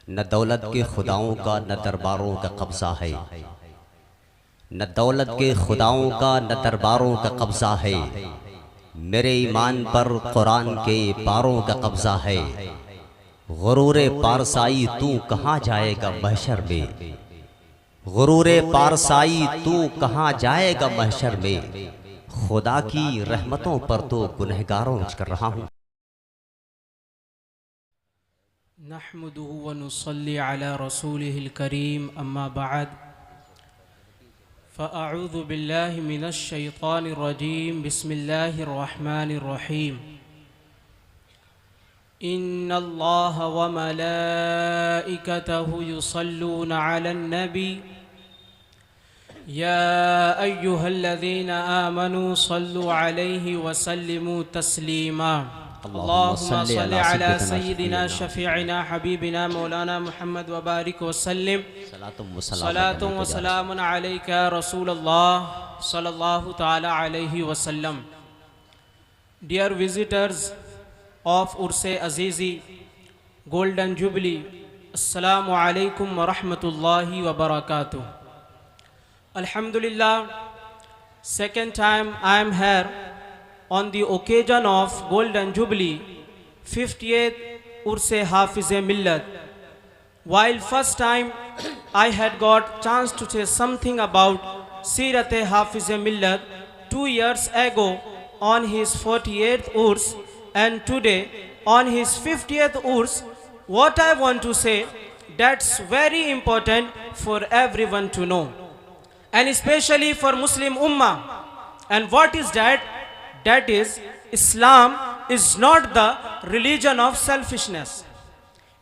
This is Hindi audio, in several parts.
न दौलत के खुदाओं का न दरबारों का कब्जा है, न दौलत के खुदाओं का न दरबारों का कब्जा है। मेरे ईमान पर कुरान के पारों का कब्जा है। गुरूरे पारसाई तू कहाँ जाएगा महशर में, गुरूरे पारसाई तू कहाँ जाएगा महशर में। खुदा की रहमतों पर तो गुनहगारों कर रहा हूँ। नहमदुहु व नुसल्ली अला रसूलिहिल करीम अम्मा बाद फ़अऊज़ु बिल्लाहि मिनश शैतानिर रजीम बिस्मिल्लाहिर रहमानिर रहीम। इन्नल्लाहा व मलाइकतहु युसल्लूना अलन नबी या अय्युहल्लज़ीना आमनू सल्लु अलैहि व सल्लिमू तस्लीमा। अल्लाहुम्मा सल्लि अला सय्यिदिना शफीइना हबीबिना मौलाना मुहम्मद व बारिक व सल्लिम। सलातुम व सलामुन अलैका रसूलल्लाह सल्लल्लाहु ताला अलैहि वसल्लम। Dear visitors of Urse Azizi Golden Jubilee, Assalamu alaikum wa rahmatullahi wa barakatuh. Alhamdulillah, second time I am here on the occasion of Golden Jubilee, 50th Urse Hafiz-e Millat. While first time I had got chance to say something about Sirat-e Hafiz-e Millat 2 years ago on his 48th Urs, and today on his 50th Urs, what I want to say, that's very important for everyone to know, and especially for Muslim Ummah. And what is that? That is, Islam is not the religion of selfishness.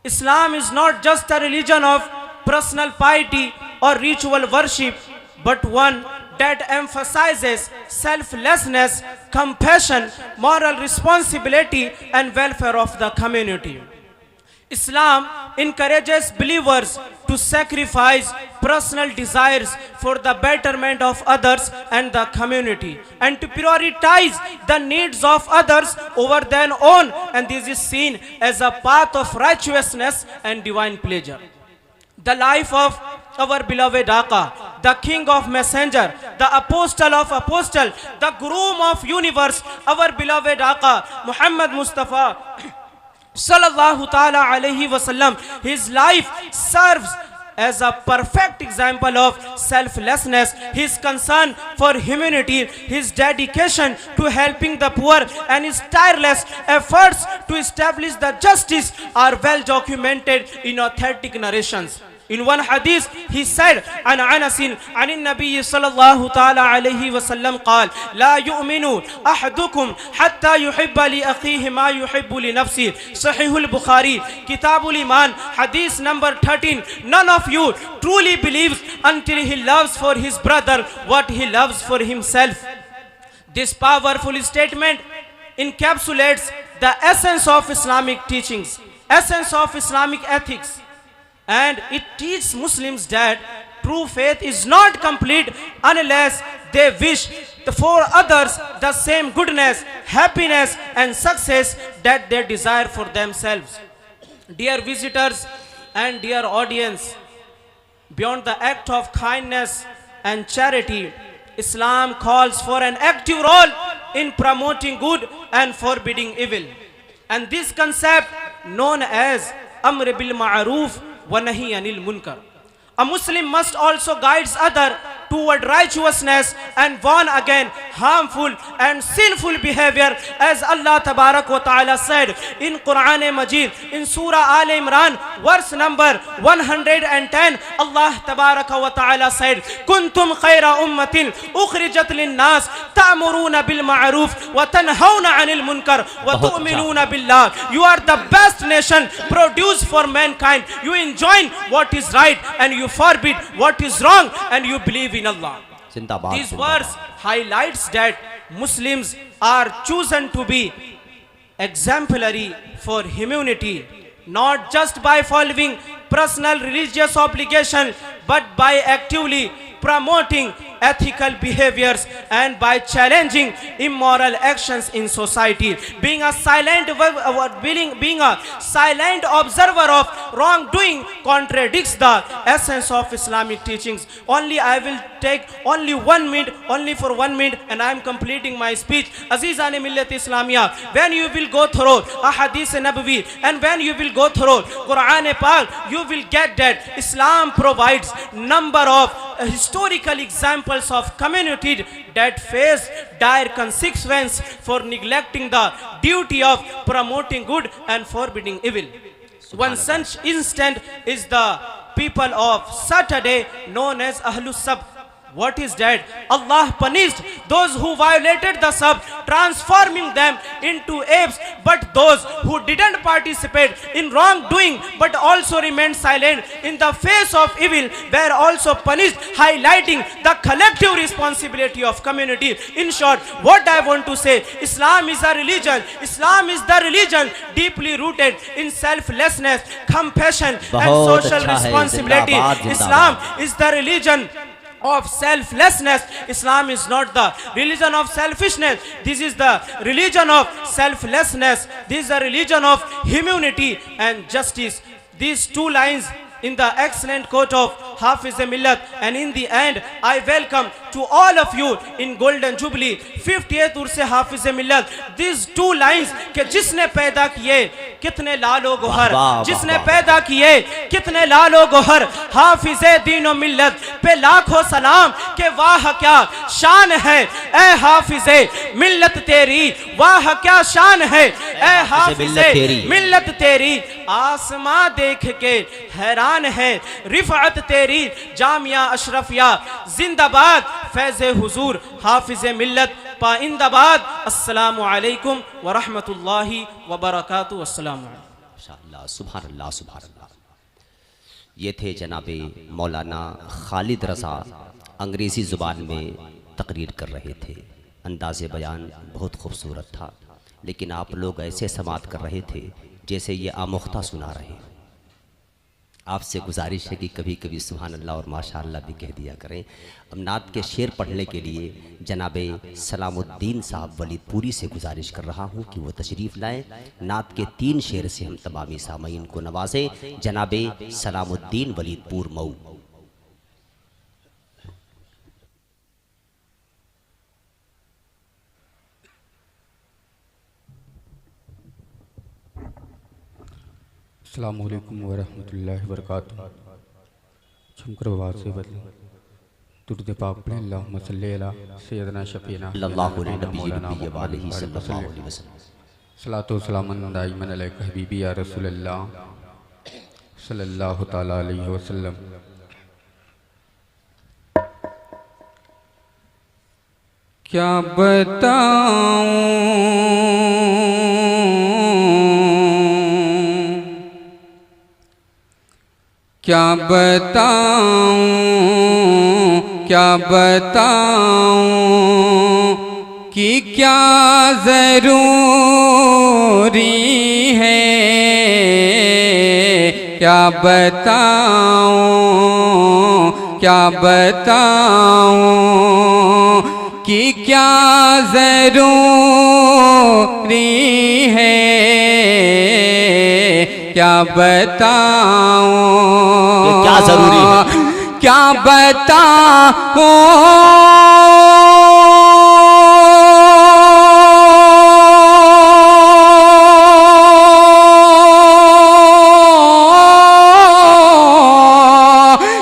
Islam is not just a religion of personal piety or ritual worship, but one that emphasizes selflessness, compassion, moral responsibility, and welfare of the community. Islam encourages believers to sacrifice personal desires for the betterment of others and the community, and to prioritize the needs of others over their own, and this is seen as a path of righteousness and divine pleasure. The life of our beloved Aqa, the King of Messenger, the Apostle of Apostle, the Groom of Universe, our beloved Aqa, Muhammad Mustafa Sallallahu Ta'ala Alaihi Wasallam, his life serves as a perfect example of selflessness. His concern for humanity, his dedication to helping the poor, and his tireless efforts to establish the justice are well documented in authentic narrations. In one hadith, he said, "An Anasin, anin Nabi sallallahu ta'ala alayhi wa sallam qal, la yu'minu ahadukum hatta yuhibba li akhihi ma yuhibbu li nafsi." Sahihul Bukhari, Kitabul Iman, hadith number 13. None of you truly believes until he loves for his brother what he loves for himself. This powerful statement encapsulates the essence of Islamic teachings, essence of Islamic ethics. And it teaches Muslims that true faith is not complete unless they wish for others the same goodness, happiness, and success that they desire for themselves. Dear visitors and dear audience, beyond the act of kindness and charity, Islam calls for an active role in promoting good and forbidding evil. And this concept, known as Amr bil Ma'ruf wa Nahi Anil Munkar, a Muslim must also guide others toward righteousness and warn against harmful and sinful behavior, as Allah Tabarak wa Ta'ala said in Quran Majid, in Surah Al Imran, verse number 110. Allah Tabarak wa Ta'ala said, "Kuntum khayra ummatin ukhrijat lin-nas ta'muruna bil ma'ruf wa tanhauna 'anil munkar wa tu'minuna billah." You are the best nation produced for mankind. You enjoin what is right and you forbid what is wrong, and you believe in Allah. This verse highlights that Muslims are chosen to be exemplary for humanity, not just by following personal religious obligation, but by actively promoting ethical behaviors and by challenging immoral actions in society. Being a silent observer of wrongdoing contradicts the essence of Islamic teachings. Only I will take only 1 minute, only for 1 minute, and I am completing my speech. Azizan Millat Islamiyah, when you will go through a Hadith Nabawi and when you will go through Quran Pak, you will get that Islam provides number of historical examples of community that face dire consequences for neglecting the duty of promoting good and forbidding evil. One such instant is the people of Saturday known as Ahlus Sabt. What is that? Allah punished those who violated the Sabt, transforming them into apes. But those who didn't participate in wrongdoing but also remained silent in the face of evil were also punished, highlighting the collective responsibility of community. In short, what I want to say, Islam is a religion. Islam is the religion deeply rooted in selflessness, compassion and social responsibility. Islam is the religion of selflessness. Islam is not the religion of selfishness. This is the religion of selflessness. This is a religion of humanity and justice. These two lines in the excellent quote of Hafiz Millat, and in the end I welcome to all of you in Golden Jubilee 58th Urs Hafiz Millat. These two lines कि जिसने पैदा किए कितने लालो गोहर, जिसने पैदा किए कितने लालो गोहर, हाफिज दीनो मिल्लत पे लाखों सलाम के वाह क्या शान है ए हाफिजे मिल्लत तेरी, वाह क्या शान है ए हाफिजे मिल्लत तेरी. आसमां देख के हैरान है रिफअत तेरी, जामिया अशरफिया जिंदाबाद, फैज़े हुजूर हाफिज़ मिल्लत पाइंदाबाद. अस्सलामु अलैकुम व रहमतुल्लाहि व बरकातुहू. अस्सलामु अलैकुम. माशाअल्लाह, सुभान अल्लाह, सुभान अल्लाह. ये थे जनाबे मौलाना खालिद रज़ा, अंग्रेज़ी ज़ुबान में तकरीर कर रहे थे. अंदाज़े बयान बहुत खूबसूरत था, लेकिन आप लोग ऐसे समात कर रहे थे जैसे ये आमुख्ता सुना रहे. आपसे गुजारिश है कि कभी कभी सुभान अल्लाह और माशाअल्लाह भी कह दिया करें. अब नात के शेर पढ़ने के लिए जनाबे सलामुद्दीन साहब वलीदपुरी से गुजारिश कर रहा हूँ कि वो तशरीफ़ लाएँ. नात के 3 शेर से हम तमामी सामईन को नवाजें. जनाबे सलामुद्दीन वलीदपुर मऊ. अस्सलामु अलैकुम व रहमतुल्लाहि व बरकातुहू. झुमकर आवाज़ से बदले दुरूद पाक पढ़ें. अल्लाहुम्मा सल्ली अला सय्यदना शफीना सल्लल्लाहु अलैहि वसल्लम. सलातो सलामन दाइमन अलैका हबीबी या रसूलल्लाह सल्लल्लाहु तआला अलैहि वसल्लम. क्या बताऊं क्या बताऊं क्या बताऊं कि क्या ज़रूरी है, क्या बताऊं क्या बताऊं कि क्या ज़रूरी है, क्या बताऊं क्या जरूरी है, क्या बताऊं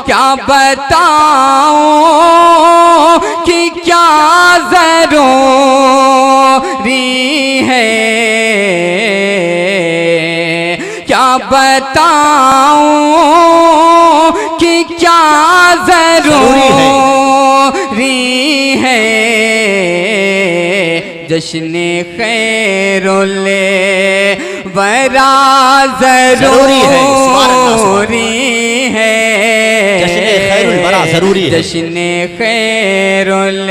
क्या बताऊं कि क्या ज़रूरी है, क्या बताऊं कि क्या ज़रूरी है. जश्न खैरुल वरा ज़रूरी है, जश्न खैरुल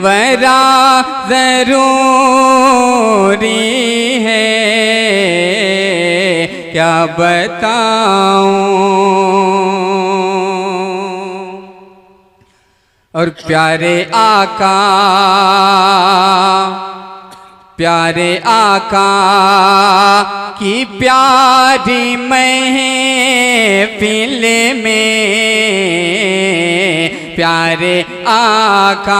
वरा ज़रूरी है, क्या बताऊं. और प्यारे आका की प्यारी महफिल में प्यारे आका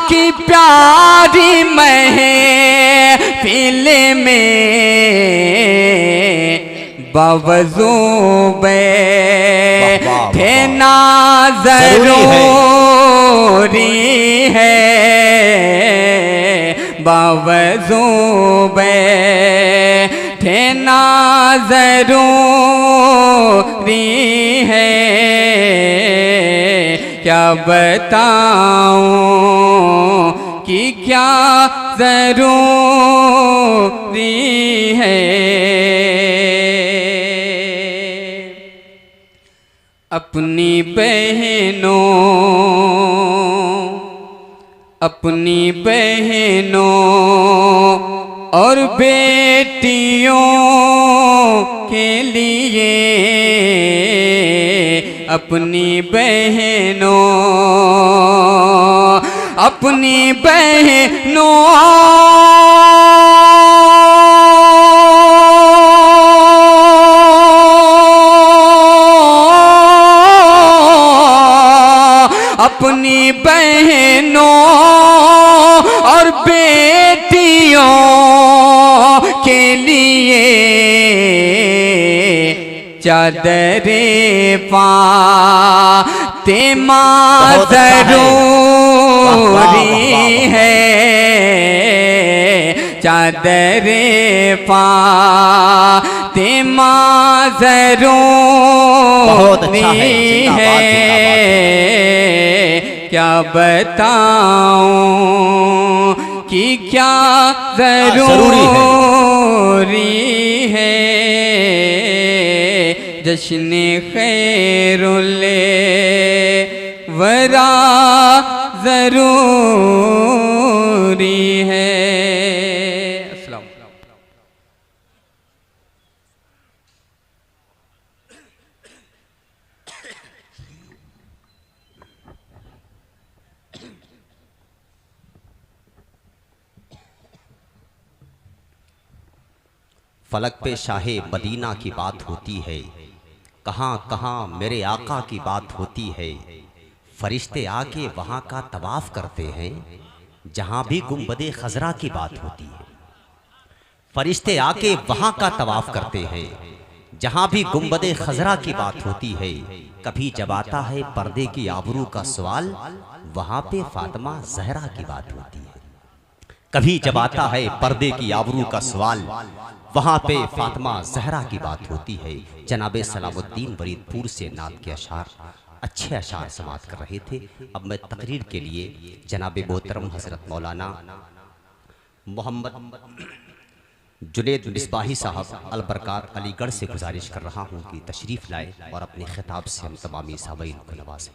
की प्यारी महफिल में बावजू बैठे ना ज़रूरी है, बावजू बैठे ना ज़रूरी है। क्या बताऊं कि क्या ज़रूरी है। अपनी बहनों और बेटियों के लिए, अपनी बहनों और बेटियों के लिए चादरे फातिमा ज़रूरी है, चादरे फातिमा ज़रूरी है। क्या बताऊं कि क्या ज़रूरी है। जश्न खैरुल वरा ज़रूरी है। अस्सलाम। फलक पे शाहे मदीना की बात होती है, कहाँ कहाँ मेरे आका की बात होती है। फरिश्ते आके वहाँ का तवाफ़ करते हैं, जहाँ भी गुंबदे खजरा की बात होती है। फरिश्ते आके वहाँ का तवाफ़ करते हैं, जहाँ भी गुंबदे खजरा की बात होती है। कभी जब आता है पर्दे की आबरू का सवाल, वहाँ पे फातिमा ज़हरा की बात होती है। कभी जब आता है पर्दे की आबरू का सवाल, वहाँ पे फातिमा ज़हरा की बात होती है। जनाबे सलामुद्दीन वरीदपुर से नात के अशार, अच्छे अशार समात कर रहे थे। अब मैं तकरीर के लिए जनाबे मोहतरम हज़रत मौलाना मोहम्मद जुनेद मिसबाही साहब अलबरकात अलीगढ़ से गुजारिश कर रहा हूँ कि तशरीफ़ लाए और अपने खिताब से हम तमामी सामीईन को नवाजें।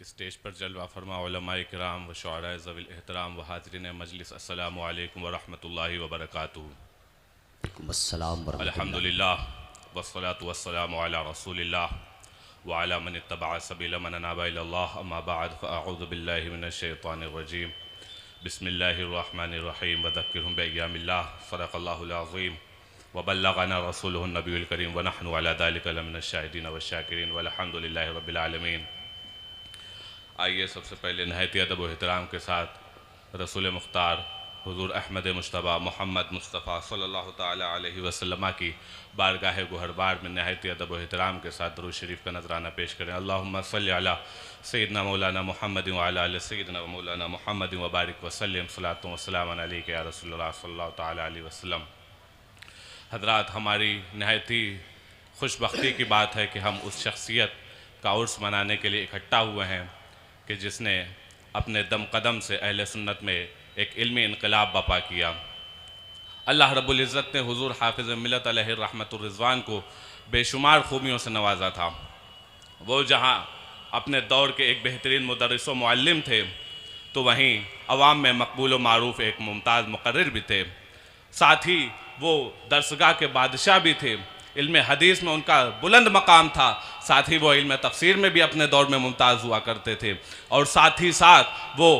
स्टेज पर जलवा फरमा उलमाए किराम व शुअरा ज़वील एहतराम व हाज़रीन मजलिस, अस्सलामु अलैकुम व रहमतुल्लाहि व बरकातुहू। अल्हम्दुलिल्लाह वस्सलातु वस्सलामु अला रसूलिल्लाह व अला मन इत्तबअ सबील मन अनाबा इलल्लाह, अम्मा बअद फ़अऊज़ु बिल्लाहि मिनश शैतानिर रजीम। बिस्मिल्लाहिर रहमानिर रहीम। व ज़क्किरहुम बिअय्यामिल्लाह, सदक़ल्लाहुल अज़ीम व बल्लगना रसूलुहुन नबियुल करीम व नहनु अला ज़ालिका लमिनश शाहिदीन व शाकिरीन वल्हम्दुलिल्लाहि रब्बिल आलमीन। आइए सबसे पहले नहायती अदब व एहतराम के साथ रसूल मुख्तार हुज़ूर अहमद मुश्तबा मोहम्मद मुस्तफ़ा सल्लल्लाहु ताला अलैहि वसल्लम की बारगाह गुहरबार में नहायती अदब व एहतराम के साथ दुरूद शरीफ का नजराना पेश करें। अल्लाहुम्मा सल्लि अला सय्यिदना मौलाना मुहम्मद व अला आलि सय्यिदना मौलाना मुहम्मद व बारिक वसल्लम। सलातो व सलाम अलैका या रसूलल्लाह सल्लल्लाहु ताला अलैहि वसल्लम। हज़रात, हमारी नहायती खुशबख्ती की बात है कि हम उस शख्सियत का उर्स मनाने के लिए इकट्ठा हुए हैं कि जिसने अपने दम कदम से अहले सुन्नत में एक इल्मी इनकलाब बपा किया। अल्लाह रब्बुल इज़्ज़त ने हुज़ूर हाफ़िज़ मिल्लत अलैहि रहमतुर रिज़वान को बेशुमार खूबियों से नवाजा था। वो जहाँ अपने दौर के एक बेहतरीन मुदर्रिस व मुअल्लिम थे, तो वहीं अवाम में मकबूल व मारूफ एक मुमताज़ मुक़र्रिर भी थे। साथ ही वो दरसगाह के बादशाह भी थे। इल्म हदीस में उनका बुलंद मकाम था, साथ ही वो इल्म तफसीर में भी अपने दौर में मुमताज़ हुआ करते थे, और साथ ही साथ वो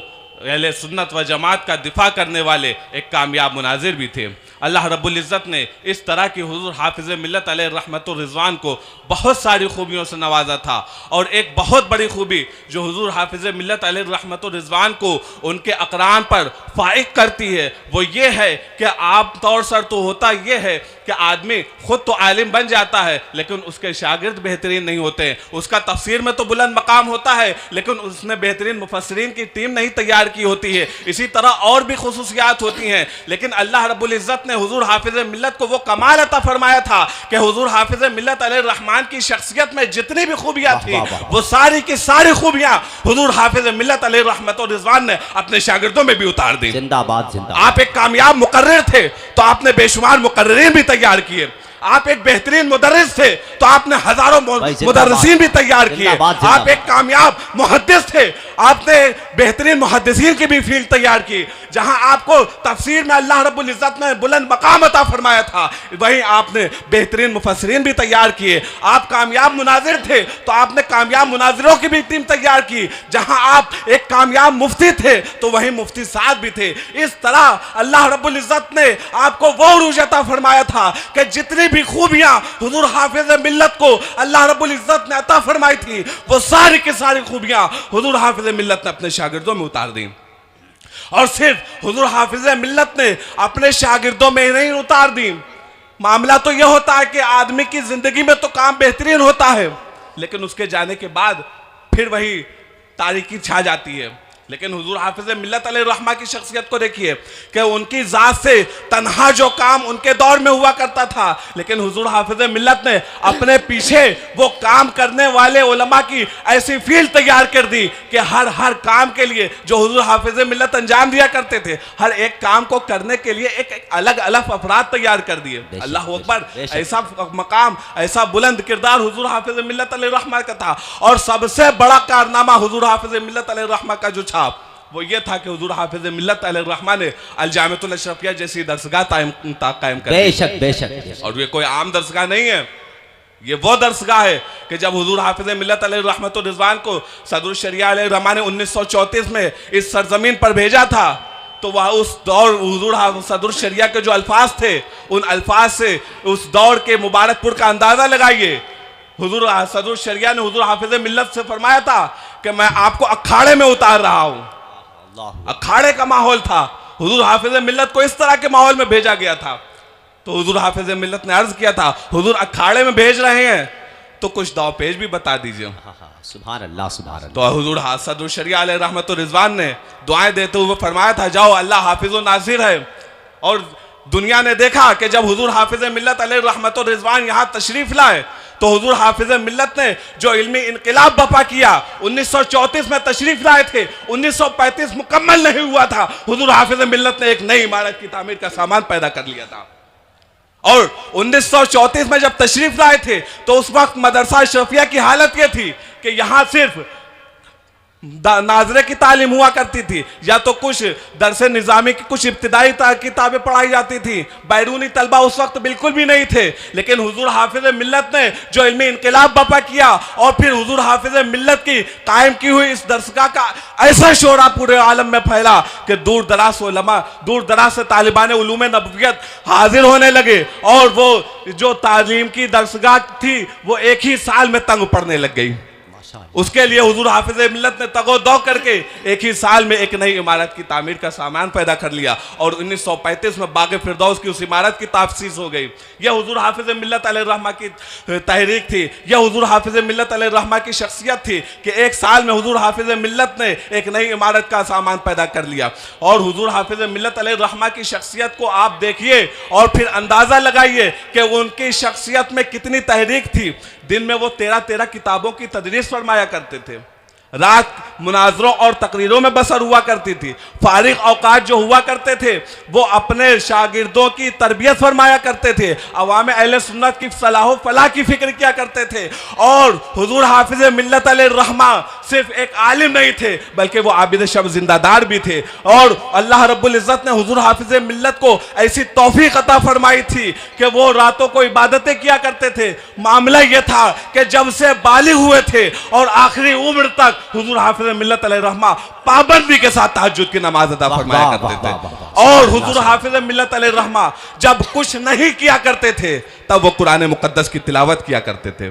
अहले सुन्नत व जमात का दिफा करने वाले एक कामयाब मुनाजिर भी थे। अल्लाह रब्बुल इज़्ज़त ने इस तरह की हुज़ूर हाफ़िज़ मिल्लत अलैहि रहमतुर रिज़वान को बहुत सारी खूबियों से नवाजा था, और एक बहुत बड़ी खूबी जो हुज़ूर हाफ़िज़ मिल्लत अलैहि रहमतुर रिज़वान को उनके अक़रान पर फ़ाइक़ करती है, वो ये है कि आम तौर पर तो होता ये है कि आदमी ख़ुद तो आलिम बन जाता है, लेकिन उसके शागिर्द बेहतरीन नहीं होते। उसका तफसीर में तो बुलंद मकाम होता है, लेकिन उसने बेहतरीन मुफस्सिरीन की टीम नहीं तैयार की होती है। इसी तरह और भी खुसूसियात होती हैं, लेकिन अल्लाह रब्बुल इज़्ज़त ने हुज़ूर हाफ़िज़ मिल्लत को वो कमाल अता फरमाया था कि हुज़ूर हाफ़िज़ मिल्लत अलैहि रहमान की शख्सियत में जितनी भी खूबियाँ थी, वो सारी की सारी खूबियाँ हुज़ूर हाफ़िज़ मिल्लत अलैहि रहमतुर रिज़वान ने अपने शागिर्दों में भी उतार दी। जिंदाबाद जिंदाबाद। आप एक कामयाब मुक़र्रिर थे तो आपने बेशुमार मुक़र्रिरीन भी तैयार किए। आप एक बेहतरीन मुदर्रिस थे तो आपने हजारों मुदर्रिसीन भी तैयार किए। आप एक कामयाब मुहद्दिस थे, आपने बेहतरीन मुहद्दिसीन की भी फील्ड तैयार की। जहां आपको तफसीर में अल्लाह रब्बुल इज़्ज़त ने बुलंद मकाम अता फरमाया था, वहीं आपने बेहतरीन मुफस्सिरीन भी तैयार किए। आप कामयाब मुनाजिर थे तो आपने कामयाब मुनाजिरों की भी टीम तैयार की। जहां आप एक कामयाब मुफ्ती थे तो वहीं मुफ्ती साहब भी थे। इस तरह अल्लाह रब्बुल इज़्ज़त ने आपको वो उरूज अता फरमाया था कि जितनी भी खूबियां हुज़ूर हाफ़िज़ मिल्लत को अल्लाह रब्बुल इज़्ज़त ने अता फरमाई थी, वो सारी की सारी खूबियां हुज़ूर हाफ़िज़ मिल्लत ने अपने शागिर्दों में उतार दी। और सिर्फ हुज़ूर हाफ़िज़ मिल्लत ने अपने शागिर्दों में ही नहीं उतार दी। मामला तो यह होता है कि आदमी की जिंदगी में तो काम बेहतरीन होता है, लेकिन उसके जाने के बाद फिर वही तारीकी छा जाती है। लेकिन हुज़ूर हाफ़िज़ मिल्लत अलैहि रहमा की शख्सियत को देखिए कि उनकी ज़ात से तन्हा जो काम उनके दौर में हुआ करता था, लेकिन हुज़ूर हाफ़िज़ मिल्लत ने अपने पीछे वो काम करने वाले उलमा की ऐसी फील्ड तैयार कर दी कि हर काम के लिए जो हुज़ूर हाफ़िज़ मिल्लत अंजाम दिया करते थे, हर एक काम को करने के लिए एक अलग अलग अफराद तैयार कर दिए। अल्लाह अकबर, ऐसा मकाम, ऐसा बुलंद किरदार हुज़ूर हाफ़िज़ मिल्लत अलैहि रहमा का था। और सबसे बड़ा कारनामा हुज़ूर हाफ़िज़ मिल्लत अलैहि रहमा का जो वो ये था कि हुज़ूर हाफ़िज़ मिल्लत अलैहि रहमान ने अल-जामिअतुल अशरफिया जैसी दरसगाह कायम कर दी। बेशक बेशक। और ये कोई आम दरसगाह नहीं है, ये वो दरसगाह है कि जब हुज़ूर हाफ़िज़ मिल्लत अलैहि रहमतुर रिज़वान को सदरुल शरिया अलैहि रहमान ने 1934 में इस सरजमीन पर भेजा था, तो वह उस दौर हुज़ूर सदरुल शरिया के जो अल्फाज थे, उन अल्फाज से उस दौर के मुबारकपुर का अंदाज़ा लगाइए। हुज़ूर सदरुल शरिया ने हुज़ूर हाफ़िज़ मिल्लत से फरमाया था कि मैं आपको अखाड़े में उतार रहा हूँ। अखाड़े का माहौल था, हुज़ूर हाफ़िज़ मिल्लत को इस तरह के माहौल में भेजा गया था। तो हुज़ूर हाफ़िज़ मिल्लत ने अर्ज किया था, हुज़ूर अखाड़े में भेज रहे हैं तो कुछ दाव पेश भी बता दीजिए। सुभान अल्लाह सुभान अल्लाह। तो हुज़ूर सदरुल शरिया अलैहि रहमतुर रिज़वान ने दुआएं देते हुए फरमाया था, जाओ अल्लाह हाफ़िज़ व नासिर है। और दुनिया ने देखा कि जब हुज़ूर हाफ़िज़ मिल्लत अलैहि रहमतुर रिज़वान यहाँ तशरीफ़ लाए, तो हुज़ूर हाफ़िज़ मिल्लत ने जो इल्मी इनक़िलाब बपा किया, 1934 में तशरीफ़ लाए थे, 1935 मुकम्मल नहीं हुआ था, हुज़ूर हाफ़िज़ मिल्लत ने एक नई इमारत की तामीर का सामान पैदा कर लिया था। और 1934 में जब तशरीफ़ लाए थे तो उस वक्त मदरसा अशरफिया की हालत ये थी कि यहाँ सिर्फ नाजरे की तालीम हुआ करती थी, या तो कुछ दरसे निज़ामी की कुछ इब्तिदाई किताबें पढ़ाई जाती थी। बैरूनी तलबा उस वक्त बिल्कुल भी नहीं थे। लेकिन हुज़ूर हाफ़िज़ मिल्लत ने जो इल्मी इनक़िलाब बपा किया और फिर हुज़ूर हाफ़िज़ मिल्लत की कायम की हुई इस दरसगाह का ऐसा शोरा पूरे आलम में फैला कि दूर दराज उलमा, दूर दराज से तालिबान उलूम नबवियत हाजिर होने लगे, और वो जो तालीम की दरसगाह थी वो एक ही साल में तंग पड़ने लग गई। उसके लिए हुजूर हाफिज मिल्लत ने तगोदौ करके एक ही साल में एक नई इमारत की तामीर का सामान पैदा कर लिया और 1935 में बाग फिरदौस की उस इमारत की ताफसीस हो गई। यह हुजूर हाफिज मिल्लत अलैहिर्रहमा की तहरीक थी, यह हुजूर हाफिज मिल्लत अलैहिर्रहमा की शख्सियत थी कि एक साल में हुजूर हाफिज मिल्लत ने एक नई इमारत का सामान पैदा कर लिया। और हुजूर हाफिज मिल्लत अलैहिर्रहमा की शख्सियत को आप देखिए और फिर अंदाज़ा लगाइए कि उनकी शख्सियत में कितनी तहरीक थी। दिन में वो 13 किताबों की तदरीस फरमाया करते थे, रात मुनाजरों और तकरीरों में बसर हुआ करती थी। फारिग औकात जो हुआ करते थे वो अपने शागिर्दों की तरबियत फरमाया करते थे, अवाम अहले सुन्नत की सलाह फलाह की फिक्र किया करते थे। और हुजूर हाफिज मिल्लत अलैहिर्रहमा सिर्फ एक आलिम नहीं थे बल्कि वो आबिद शब जिंदादार भी थे। और अल्लाह रब्बुल इज़्ज़त ने हुजूर हाफिज मिल्लत को ऐसी तौफीक अता फरमाई थी कि वो रातों को इबादतें किया करते थे। मामला ये था कि जब से बालिग हुए थे और आखिरी उम्र तक हुजूर हाफिज मिल्लत अलैहिर्रहमा पाबंदी के साथ तहज्जुद की नमाज अदा फरमाया करते थे। और हुजूर हाफिज मिल्लत अलैहिर्रहमा जब कुछ नहीं किया करते थे तब वो कुरान मुकद्दस की तिलावत किया करते थे।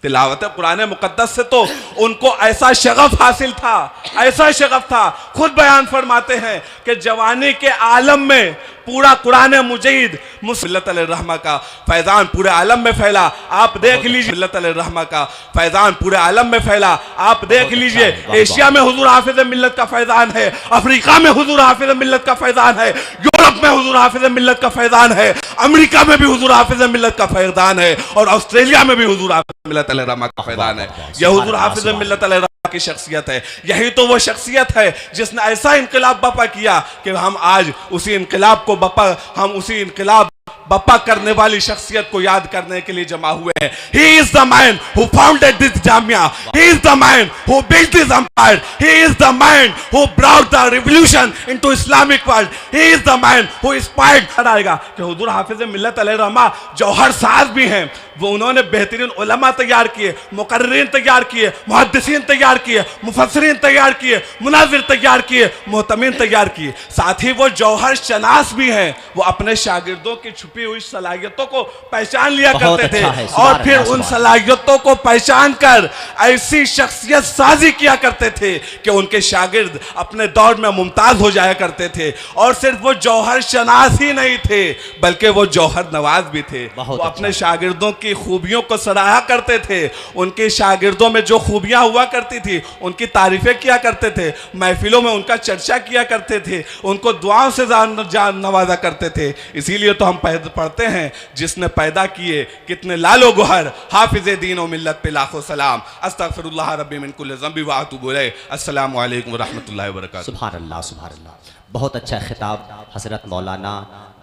तिलावत कुरान मुकद्दस से तो उनको ऐसा शगफ हासिल था, ऐसा शगफ था, खुद बयान फरमाते हैं कि जवानी के आलम में पूरा कुरान मुजीद मिल्लत अलैहिर्रहमा का फैज़ान पूरे आलम में फैला। आप देख लीजिए मिल्लत अलैहिर्रहमा का फैज़ान पूरे आलम में फैला। आप देख लीजिए एशिया में हुजूर हाफिज मिल्लत का फैज़ान है, अफ्रीका में हुजूर हाफिज मिल्लत का फैज़ान है, यूरोप में हुजूर हाफिज मिल्लत का फैज़ान है, अमेरिका में भी हुजूर हाफिज मिल्लत का फैज़ान है और ऑस्ट्रेलिया में भी हुजूर हाफिज मिल्लत अलैहिर्रहमा का फैज़ान है। यह हुजूर हाफिज मिल्लत अलैहिर्रहमा की शख्सियत है। यही तो वो शख्सियत है जिसने ऐसा इनकलाब बपा किया कि हम आज उसी इनकलाब को उसी इनकलाब बप्पा करने वाली शख्सियत को याद करने के लिए जमा हुए हैं। He is the man who founded this Jamia. He is the man who built this empire. He is the man who brought the revolution into Islamic world. He is the man who inspired. आएगा कि हुजूर हाफिज मिल्लत अलैहिर्रहमा जौहर साज भी हैं। वो उन्होंने बेहतरीन उलमा तैयार किए, मुकर्रिरीन तैयार किए, मुहद्दिसीन तैयार किए, मुफस्सिरीन तैयार किए, मुनाज़िर तैयार किए, मुहतमिन तैयार किए। साथ ही वो जौहर शनास भी हैं। वो अपने शागिर्दों की छुपी हुई सलाहियतों को पहचान लिया करते थे और फिर उन सलाहियतों को पहचान कर ऐसी शख्सियत साजी किया करते थे कि उनके शागिर्द अपने दौर में मुमताज हो जाया करते थे। और सिर्फ वो जौहर शनास ही नहीं थे बल्कि वो जौहर नवाज भी थे। वो अपने शागिर्दों की खूबियों को सराहा करते थे, उनके शागिर्दों में जो खूबियां हुआ करती थी उनकी तारीफें किया करते थे, महफिलों में उनका चर्चा किया करते थे, उनको दुआओं से जान नवाजा करते थे। इसीलिए तो हम पढ़ते हैं जिसने पैदा किए कितने लालो गुहर, हाफिज दीन और मिल्लत पे लाखों सलाम, अस्तगफिरुल्लाह रब्बी मिन कुल्लि ज़ंबि व अतूबु इलैह। अस्सलामु अलैकुम व रहमतुल्लाहि व बरकातुहू। सुभान अल्लाह, सुभान अल्लाह। बहुत अच्छा खिताब हज़रत मौलाना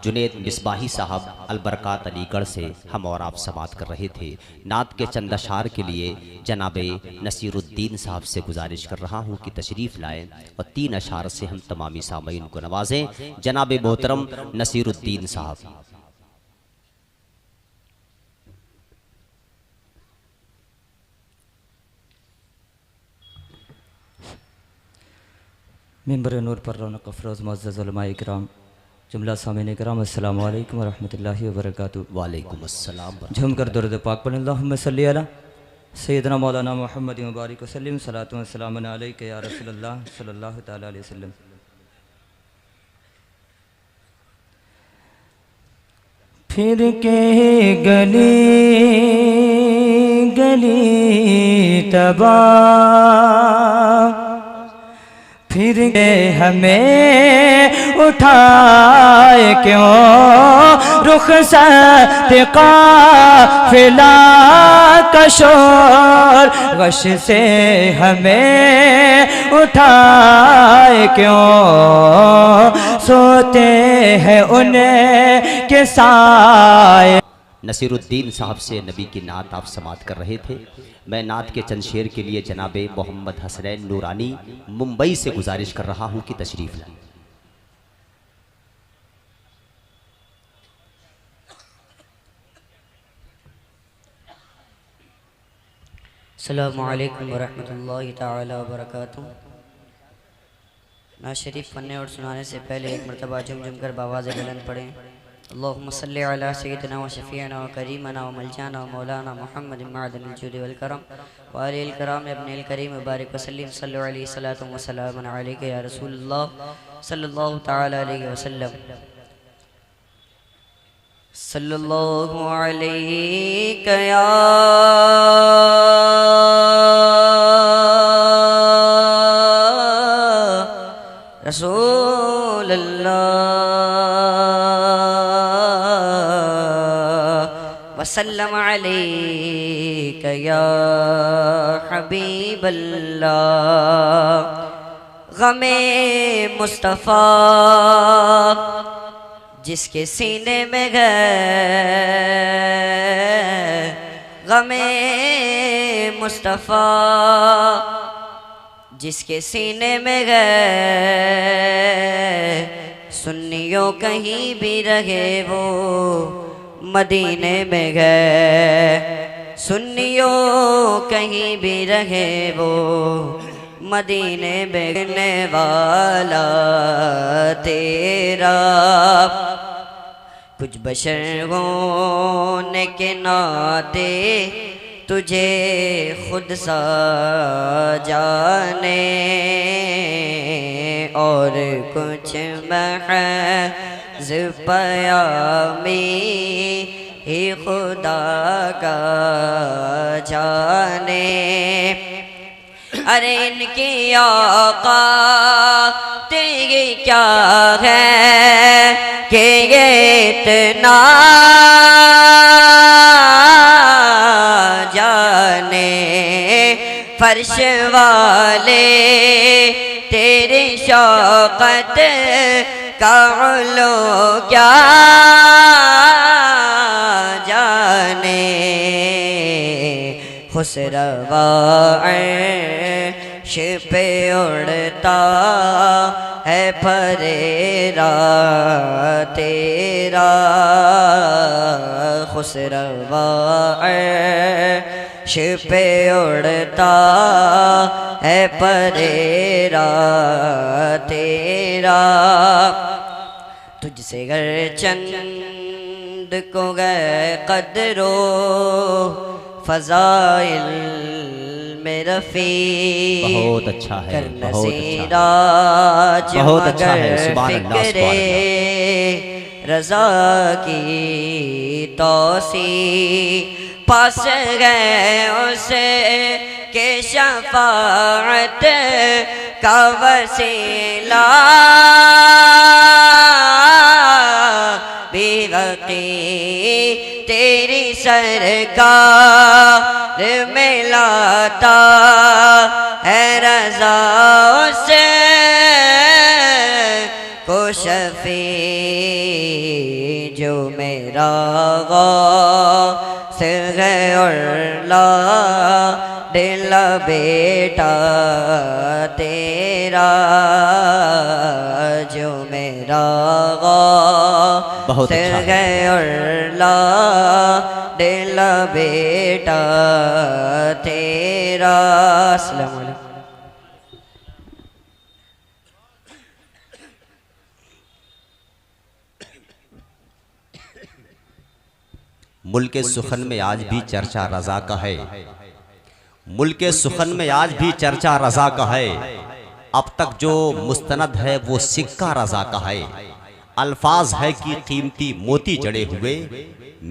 जुनैद मिसबाही साहब अलबरकात अलीगढ़ से हम और आप समात कर रहे थे। नात के चंद अशार के लिए जनाबे नसीरुद्दीन साहब से गुजारिश कर रहा हूँ कि तशरीफ़ लाएँ और 3 अशार से हम तमामी सामीन को नवाजें। जनाबे मोहतरम नसीरुद्दीन साहब। मिंबर नूर पर रौनक अफरोज़ मुअज़्ज़ज़ उलमा इकराम, जुमला सामीन इकराम, अस्सलामु अलैकुम व रहमतुल्लाहि व बरकातुहू। वालेकुम अस्सलाम। झूमकर दुरूद पाक पढ़ें। अल्लाहुम्मा सल्लि अला सय्यदना मौलाना मुहम्मद व बारिक वसल्लिम, सलातु व सलाम अलैका या रसूलल्लाह सल्लल्लाहु तआला अलैहि वसल्लम। फिर के गली गली तबाह, फिर हमें उठाए क्यों रुखसत काफिला का शोर, गश से हमें उठाए क्यों सोते हैं उन्हें के साए। नसीरुद्दीन साहब से नबी की नात आप समात कर रहे थे। मैं नात के चंद शेर के लिए जनाबे मोहम्मद हसनैन नूरानी मुंबई से गुजारिश कर रहा हूँ कि तशरीफ़ लाएं। अस्सलामु अलैकुम वरहमतुल्लाहि ताला वबरकातुहू। नात शरीफ पढ़ने और सुनाने से पहले एक मरतबा झुम कर बावाज़ बुलंद पढ़ें। अल्लाहुम्मा सल्लि अला सय्यिदिना व शफीअना व करीमना व मलजाना व मौलाना मुहम्मद मअदनिल जुद वल करम व आलिल किराम इब्निल करीम मुबारक वसल्लम सल्लु अलैहि सलातु व सलामुन अलैका या रसूलल्लाह सल्लल्लाहु तआला अलैहि वसल्लम सल्लल्लाहु अलैका या रसूलल्लाह वसल्लम अलैका या हबीबल्लाह गमे मुस्तफ़ा जिसके सीने में गए गमे मुस्तफ़ा जिसके सीने में गए सुन्नियों कहीं भी रहे वो मदीने में गए सुन्नियों कहीं भी रहे वो मदीने में गने वाला तेरा कुछ बशर होने के नाते तुझे खुद सा जाने और कुछ महज़ पयामी ही खुदा का जाने अरे इनकी औकात ये क्या है कि ये इतना जाने फर्श वाले तेरी शौकत का उलो क्या जाने खुसरवा अर्श पे उड़ता है फरेरा तेरा खुसरवा अर्श पे उड़ता है फरेरा तेरा तुझसे गर चंद को गए कदरो फजाइल में रफ़ी बहुत अच्छा है, बहुत अच्छा है, फिक्रे रज़ा की तौसी पास गए उसे के शफाअत का वसीला बेवकी तेरी सरकार में लाता है रज़ा से को शफी जो मेरा गौस है और ला दिल बेटा तेरा जो मेरा बहुत अच्छा है और ला दिल बेटा तेरा। अस्सलाम वालेकुम। मुल्क सुखन में आज भी चर्चा रज़ा का है, मुल्क सुखन में आज भी चर्चा रज़ा का है। अब तक जो मुस्तनद है वो सिक्का रज़ा का है। अल्फाज है कि कीमती मोती जड़े हुए,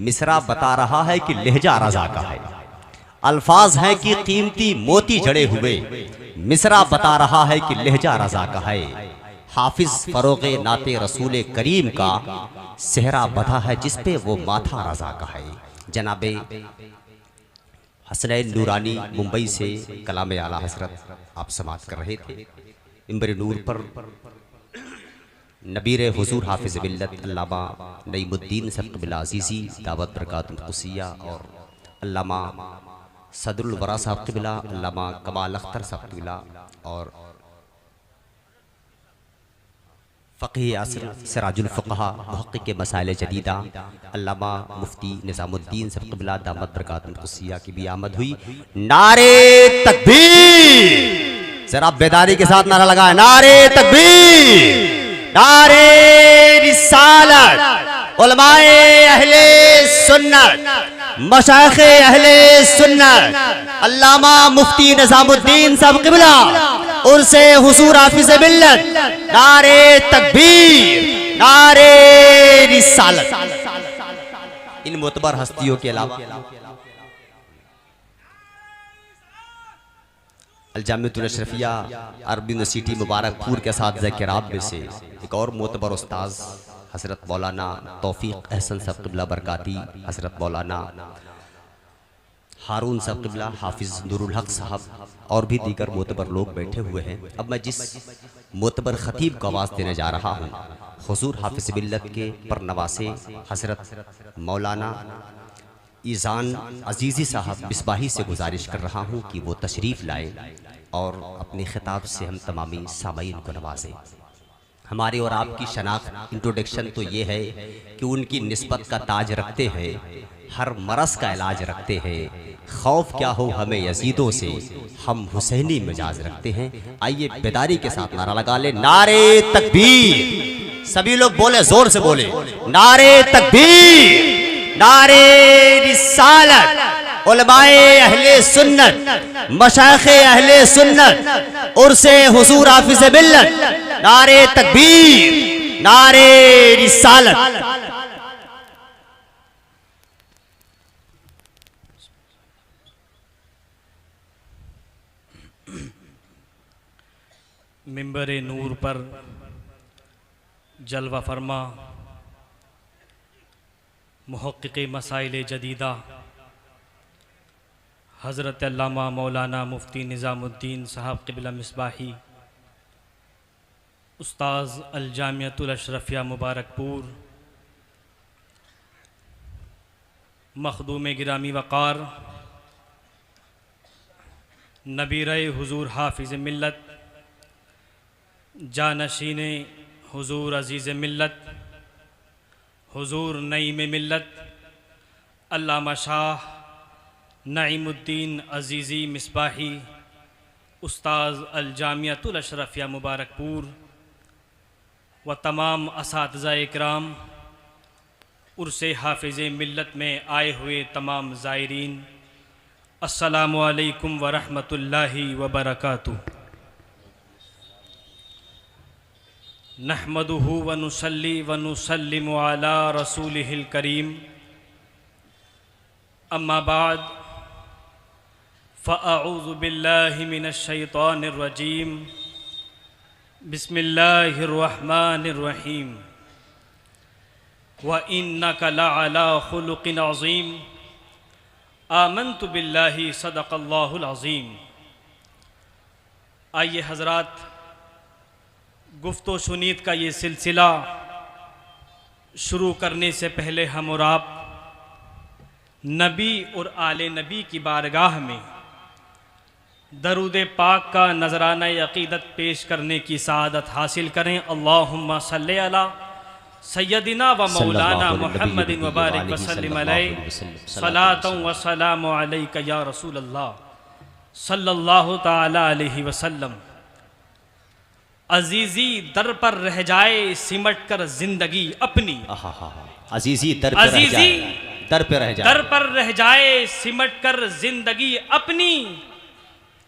मिसरा बता रहा है कि लहजा रज़ा का है। अल्फाज है कि कीमती मोती जड़े हुए, मिसरा बता रहा है कि लहजा रज़ा का है। हाफिज फरोग़े नाते रसूल करीम का सेहरा बधा है जिस पे वो माथा रज़ा का है। जनाबे हसनैन नूरानी मुंबई से कलाम आला हज़रत आप समाअत कर रहे थे। इम्बर नूर पर नबीर हुजूर हाफिज़ मिल्लत अल्लामा नईमुद्दीन सबक़बिल अज़ीज़ी दावत बरकातुल क़ुद्सिया और अल्लामा सदरुल वरा साहब क़िबला, अल्लामा कमाल अख्तर साहब क़िबला और फ़क़ीह असर सिराजुल फ़ुक़हा मुहक़्क़िक़ मसाइल जदीदा अल्लामा मुफ्ती निज़ामुद्दीन साहब क़िबला दामत बरकातुल क़ुद्सिया की भी आमद हुई। नारे तकबीर, जरा बेदारी के साथ नारा लगाए, नारे तकबीर, नारे रिसालत, उलमाए अहले सुन्नत, मशाइखे अहले सुन्नत, अल्लामा मुफ्ती निजामुद्दीन साहब क़िबला उर्से हुजूर हाफिज़ मिल्लत, नारे तकबीर, नारे रिसालत। इन मोतबर हस्तियों के अलावा अल-जामिअतुल अशरफिया अरबी यूनिवर्सिटी मुबारकपुर के साथ किराम में से एक और मोतबर उस्ताद हज़रत मौलाना तौफीक अहसन साहब क़िबला बरकाती, हज़रत मौलाना हारून साहब क़िबला, हाफिज़ नूरुल हक साहब और भी दीगर मोतबर लोग बैठे हुए हैं। अब मैं जिस मोतबर ख़तीब को आवाज़ देने जा रहा हूँ, हुज़ूर हाफिज़ मिल्लत के परनवासे हज़रत मौलाना ईज़ान अजीज़ी साहब मिसबाही से गुजारिश कर रहा हूँ कि वो तशरीफ़ लाए और अपने ख़िताब से हम तमामी सामाईन को नवाजें। हमारे और आपकी शनाख्त इंट्रोडक्शन तो ये है कि उनकी निस्बत का ताज रखते हैं, हर मरज़ का इलाज रखते हैं, खौफ क्या हो हमें यजीदों से, हम हुसैनी मिजाज रखते हैं। आइए बेदारी के साथ नारा लगा ले, नारे तकबीर। सभी लोग बोले, जोर से बोले, नारे तकबीर, नारे रिसालत। उलमाए अहले सुन्नत, मशाइखे अहले सुन्नत, उर्से हुजूर हाफिज़ मिल्लत, नारे तकबीर, नारे रिसालत। मिंबर नूर पर जलवा फरमा मुहक्किक़ मसाइल जदीदा हज़रत अल्लामा मौलाना मुफ्ती निज़ामुद्दीन साहब क़िबला मिसबाही, उस्ताज़ अल-जामिअतुल अशरफिया मुबारकपुर, मखदूम गिरामी वक़ार, नबीरे हुजूर हाफिज़ मिल्लत, जानशीन हुजूर अज़ीज़ मिल्लत, हुजूर नईम मिल्लत, अल्लामा शाह नईमुद्दीन अज़ीज़ी मिसबाही, उस्ताज़ अल-जामिअतुल अशरफिया मुबारकपुर व तमाम असातिज़ा इकराम, उर्से हाफिज़ मिल्लत में आए हुए तमाम ज़ायरीन, अस्सलामु अलैकुम व रहमतुल्लाहि व बरकातुहू। नहमदुहु व नुसल्ली व नुसल्लिमु अला रसूलिहिल करीम, अम्मा बाद फ़अऊज़ु बिल्लाहि मिनश शैतानिर रजीम, बिस्मिल्लाहिर रहमानिर रहीम, व इन्नका लअला खुलुक़िन अज़ीम, आमन्तु बिल्लाहि सदक़ल्लाहुल अज़ीम। आइए हज़रात, गुफ्तो शुनीद का ये सिलसिला शुरू करने से पहले हम और आप नबी और आले नबी की बारगाह में दरूद पाक का नजराना अक़ीदत पेश करने की सआदत हासिल करें। अल्लाहुम्मा सल्ली अला सय्यदिना व मौलाना मुहम्मदिन व बारिक व सल्लिम अलैहि, सलातन व सलाम अलैका या रसूल अल्लाह सल्लल्लाहु तआला अलैहि वसल्लम। अजीज़ी दर पर रह जाए सिमट कर जिंदगी अपनी, अजीज़ी दर पर रह जाए, दर पर रह जाए सिमट कर जिंदगी अपनी,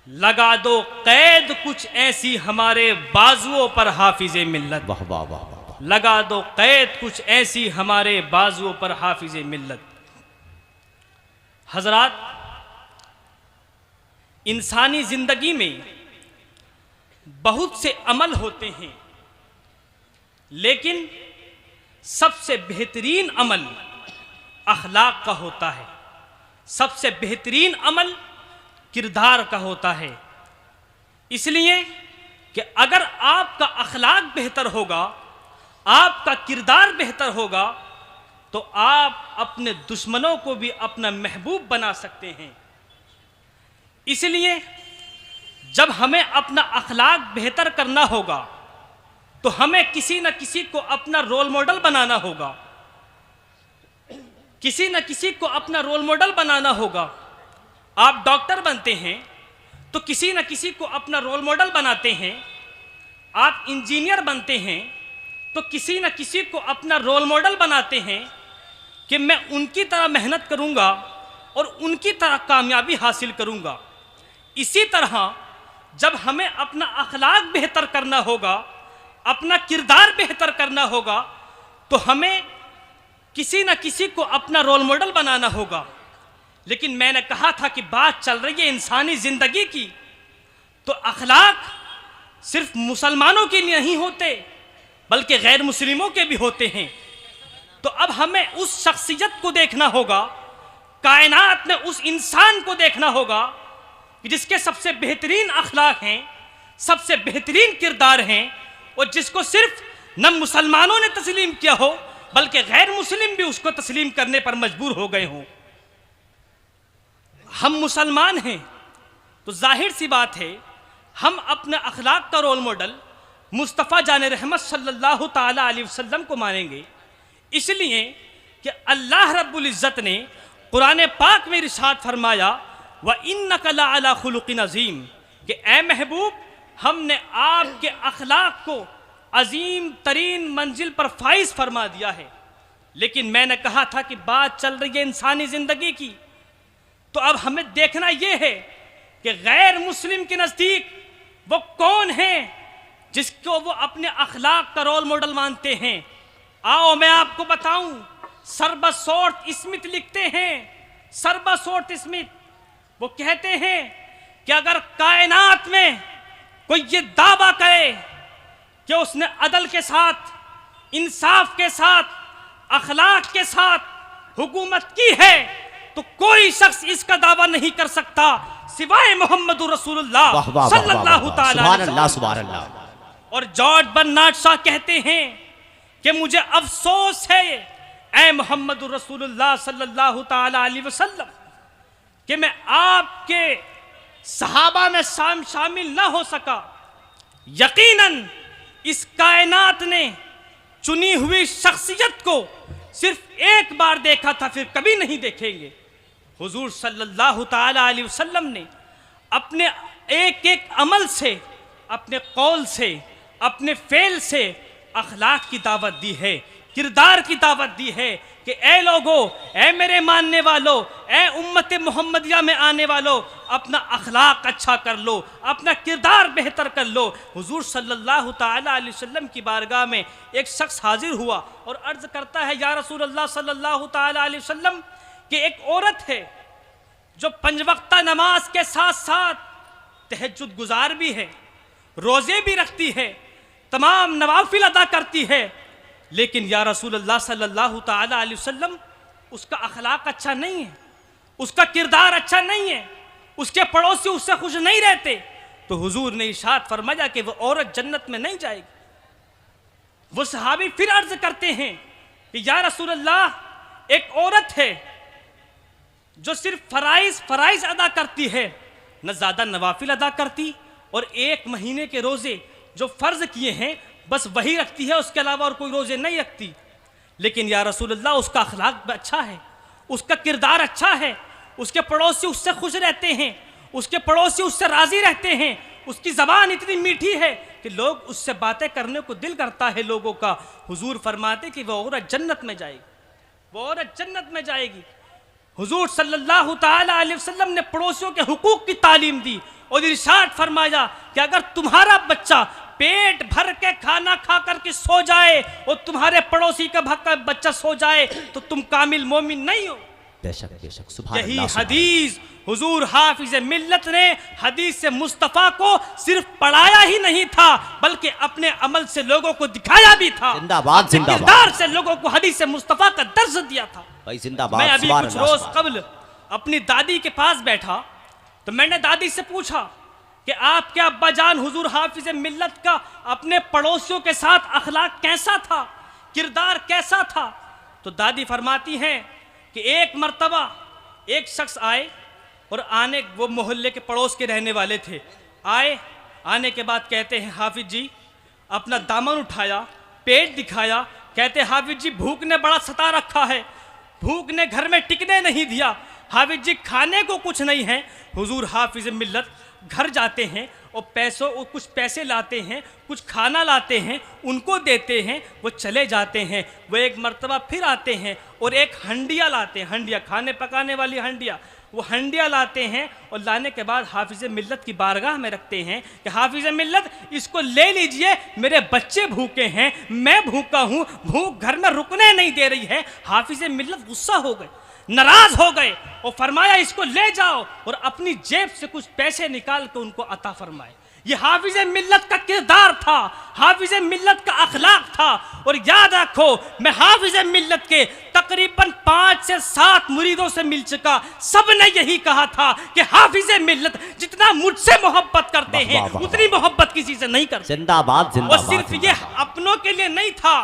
लगा दो कैद कुछ ऐसी हमारे बाजुओं पर हाफिज़ मिल्लत। वाह वाह वाह। लगा दो कैद कुछ ऐसी हमारे बाजुओं पर हाफिज़ मिल्लत। हजरात, इंसानी जिंदगी में बहुत से अमल होते हैं, लेकिन सबसे बेहतरीन अमल अखलाक का होता है, सबसे बेहतरीन अमल किरदार का होता है। इसलिए कि अगर आपका अखलाक बेहतर होगा, आपका किरदार बेहतर होगा, तो आप अपने दुश्मनों को भी अपना महबूब बना सकते हैं। इसलिए जब हमें अपना अखलाक बेहतर करना होगा तो हमें किसी न किसी को अपना रोल मॉडल बनाना होगा, किसी न किसी को अपना रोल मॉडल बनाना होगा। आप डॉक्टर बनते हैं तो किसी न किसी को अपना रोल मॉडल बनाते हैं, आप इंजीनियर बनते हैं तो किसी न किसी को अपना रोल मॉडल बनाते हैं कि मैं उनकी तरह मेहनत करूंगा और उनकी तरह कामयाबी हासिल करूंगा। इसी तरह जब हमें अपना अखलाक बेहतर करना होगा, अपना किरदार बेहतर करना होगा, तो हमें किसी न किसी को अपना रोल मॉडल बनाना होगा। लेकिन मैंने कहा था कि बात चल रही है इंसानी ज़िंदगी की, तो अखलाक सिर्फ मुसलमानों के लिए नहीं होते बल्कि गैर मुस्लिमों के भी होते हैं। तो अब हमें उस शख्सियत को देखना होगा, कायनात में उस इंसान को देखना होगा कि जिसके सबसे बेहतरीन अखलाक हैं, सबसे बेहतरीन किरदार हैं, और जिसको सिर्फ न मुसलमानों ने तस्लीम किया हो बल्कि गैर मुस्लिम भी उसको तस्लीम करने पर मजबूर हो गए हों। हम मुसलमान हैं तो जाहिर सी बात है हम अपने अखलाक का रोल मॉडल मुस्तफ़ा जान रहमत सल्लल्लाहु ताला अलैहि वसल्लम को मानेंगे, इसलिए कि अल्लाह रब्बुल इज़्ज़त ने कुरान पाक में इरशाद फरमाया व इन्नका लअला खुलुक़िन अज़ीम, कि ए महबूब हमने आपके अखलाक को अजीम तरीन मंजिल पर फाइज फरमा दिया है। लेकिन मैंने कहा था कि बात चल रही है इंसानी ज़िंदगी की, तो अब हमें देखना यह है कि गैर मुस्लिम के नज़दीक वो कौन है जिसको वो अपने अखलाक का रोल मॉडल मानते हैं। आओ मैं आपको बताऊं, सरबसोर्ट स्मिथ लिखते हैं, सरबसोर्ट स्मिथ वो कहते हैं कि अगर कायनात में कोई ये दावा करे कि उसने अदल के साथ, इंसाफ के साथ, अखलाक के साथ हुकूमत की है, तो कोई शख्स इसका दावा नहीं कर सकता सिवाय मोहम्मद रसूलुल्लाह सल्लल्लाहु ताला अलैहि वसल्लम। और जॉर्ज बर्नार्ड शॉ कहते हैं कि मुझे अफसोस है ए मोहम्मद रसूलुल्लाह सल्लल्लाहु ताला अलैहि वसल्लम कि मैं आपके सहाबा में शामिल ना हो सका। यकीनन इस कायनात ने चुनी हुई शख्सियत को सिर्फ एक बार देखा था, फिर कभी नहीं देखेंगे। हुजूर सल्लल्लाहु ताला अलैहि वसल्लम ने अपने एक एक अमल से, अपने कौल से, अपने फेल से अखलाक की दावत दी है, किरदार की दावत दी है कि ए लोगो, ए मेरे मानने वालों, ए उम्मत मोहम्मदिया में आने वालों, अपना अखलाक अच्छा कर लो, अपना किरदार बेहतर कर लो। हुजूर सल्लल्लाहु ताला अलैहि वसल्लम की बारगाह में एक शख्स हाजिर हुआ और अर्ज करता है या रसूल अल्लाह सल्लल्लाहु ताला अलैहि वसल्लम कि एक औरत है जो 5 वक्ता नमाज के साथ साथ तहज्जुद गुजार भी है, रोज़े भी रखती है, तमाम नवाफिल अदा करती है, लेकिन या रसूल अल्लाह सल्लल्लाहु ताला अलैहि वसल्लम उसका अखलाक अच्छा नहीं है, उसका किरदार अच्छा नहीं है, उसके पड़ोसी उससे खुश नहीं रहते। तो हुजूर ने इरशाद फरमाया कि वो औरत जन्नत में नहीं जाएगी। वो सहाबी फिर अर्ज करते हैं कि या रसूल अल्लाह, एक औरत है जो सिर्फ फराइज अदा करती है, न ज़्यादा नवाफिल अदा करती, और 1 महीने के रोज़े जो फ़र्ज़ किए हैं बस वही रखती है, उसके अलावा और कोई रोज़े नहीं रखती। लेकिन या रसूलल्लाह उसका अखलाक अच्छा है, उसका किरदार अच्छा है, उसके पड़ोसी उससे खुश रहते हैं, उसके पड़ोसी उससे राज़ी रहते हैं, उसकी ज़बान इतनी मीठी है कि लोग उससे बातें करने को दिल करता है लोगों का। हुजूर फरमाते कि वह औरत जन्नत में जाएगी, वो औरत जन्नत में जाएगी। हुजूर सल्लल्लाहु ताला अलैहि वसल्लम ने पड़ोसियों के हुकूक की तालीम दी और इरशाद फरमाया कि अगर तुम्हारा बच्चा पेट भर के खाना खा कर के सो जाए और तुम्हारे पड़ोसी का बच्चा सो जाए तो तुम कामिल मोमिन नहीं हो। बेशक बेशक, सुभान यही अल्लाह, हदीस हुजूर हाफिज मिल्लत ने हदीस से मुस्तफ़ा को सिर्फ पढ़ाया ही नहीं था बल्कि अपने अमल से लोगों को दिखाया भी था। जिंदाबाद जिंदाबाद, किरदार से लोगों को हदीस से मुस्तफ़ा का दर्ज दिया था। भाई जिंदाबाद। मैं अभी सुभान कुछ अल्लाह, रोज सुभान। कबल अपनी दादी के पास बैठा तो मैंने दादी से पूछा कि आपके अब्बा जान हुजूर हाफिज मिल्लत का अपने पड़ोसियों के साथ अखलाक कैसा था, किरदार कैसा था? तो दादी फरमाती हैं कि एक मर्तबा एक शख्स आए और वो मोहल्ले के पड़ोस के रहने वाले थे। आने के बाद कहते हैं हाफिज जी, अपना दामन उठाया, पेट दिखाया, कहते हाफिज जी भूख ने बड़ा सता रखा है, भूख ने घर में टिकने नहीं दिया, हाफिज जी खाने को कुछ नहीं है। हुजूर हाफिज मिल्लत घर जाते हैं और कुछ पैसे लाते हैं, कुछ खाना लाते हैं, उनको देते हैं, वो चले जाते हैं। वो एक मर्तबा फिर आते हैं और एक हंडिया लाते हैं, हंडिया खाने पकाने वाली हंडिया, वो हंडिया लाते हैं और लाने के बाद हाफिज़ मिल्लत की बारगाह में रखते हैं कि हाफिज़ मिल्लत इसको ले लीजिए, मेरे बच्चे भूखे हैं, मैं भूखा हूँ, भूख घर में रुकने नहीं दे रही है। हाफिज़ मिल्लत गुस्सा हो गए, नाराज हो गए और फरमाया इसको ले जाओ और अपनी जेब से कुछ पैसे निकाल कर उनको अता फरमाए। ये हाफिज़ मिल्लत का किरदार था, हाफिज़ मिल्लत का अखलाक था। और याद रखो, मैं हाफिज़ मिल्लत के तकरीबन 5 से 7 मुरीदों से मिल चुका, सब ने यही कहा था कि हाफिज़ मिल्लत जितना मुझसे मोहब्बत करते हैं उतनी मोहब्बत किसी से नहीं करते। जिंदाबाद जिंदाबाद। और सिर्फ ये अपनों के लिए नहीं था,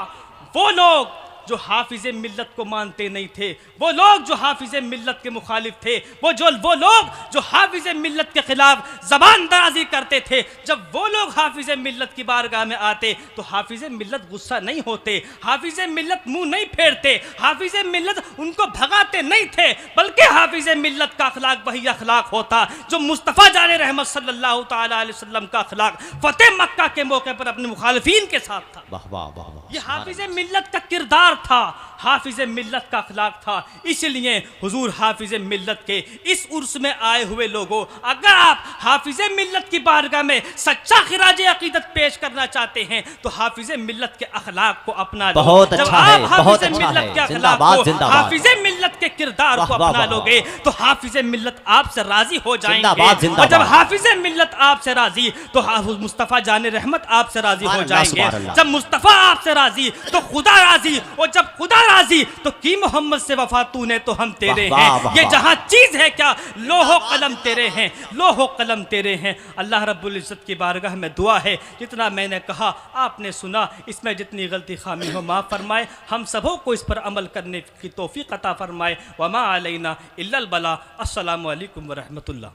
वो लोग जो हाफिज़ मिल्लत को मानते नहीं थे, वो लोग जो हाफिज़ मिल्लत के मुखालिफ थे, वो लोग जो हाफिज़ मिल्लत के खिलाफ ज़बान दराजी करते थे, जब वो लोग हाफिज़ मिल्लत की बारगाह में आते तो हाफिज़ मिल्लत गुस्सा नहीं होते, हाफिज़ मिल्लत मुंह नहीं फेरते, हाफिज़ मिल्लत उनको भगाते नहीं थे, बल्कि हाफिज़ मिल्लत का अखलाक वही अखलाक होता जो मुस्तफ़ा जाने रहमत सल्लल्लाहु तआला अलैहि वसल्लम का अखलाक फतेह मक्का के मौके पर अपने मुखालिफिन के साथ था। वाह वाह वाह वाह। ये हाफिज़ मिल्लत का किरदार था, हाफिज़ मिल्लत का अखलाक था। इसलिए हुजूर हाफिज़ मिल्लत के इस उर्स में आए हुए लोगों, अगर आप हाफिज़ मिल्लत की बारगाह में सच्चा खिराज अकीदत पेश करना चाहते हैं तो हाफिज़ मिल्लत के अखलाक को अपना लो। बहुत जब अच्छा आप है, बहुत हाफिज़ अच्छा मिल्लत है। के अखलाक जिंदाबाद, को, जिंदाबाद। हाफिज़ मिल्लत के किरदार को वाह, वाह, अपना वाह, लोगे तो हाफिज़ मिल्लत आपसे राजी हो जाएंगे। जिंदाबाद, जिंदाबाद। और जब हाफिज़ मिल्लत आपसे राजी तो मुस्तफ़ा जाने रहमत आपसे राजी हो जाएंगे। जब मुस्तफ़ा आपसे राजी तो खुदा राजी, और जब खुदा राजी तो की मोहम्मद से वफा तूने तो हम तेरे वाह, हैं। वाह, ये वाह। जहां चीज है क्या, लोहो कलम तेरे हैं, लोहो कलम तेरे हैं। अल्लाह रब्बुल इज़्ज़त की बारगाह में दुआ है, जितना मैंने कहा आपने सुना, इसमें जितनी गलती खामी हो माफ़ फरमाए, हम सबों को इस पर अमल करने की तौफीक अता फरमाए। वमा अलैना इल्लल बला। अस्सलामु अलैकुम व रहमतुल्लाह।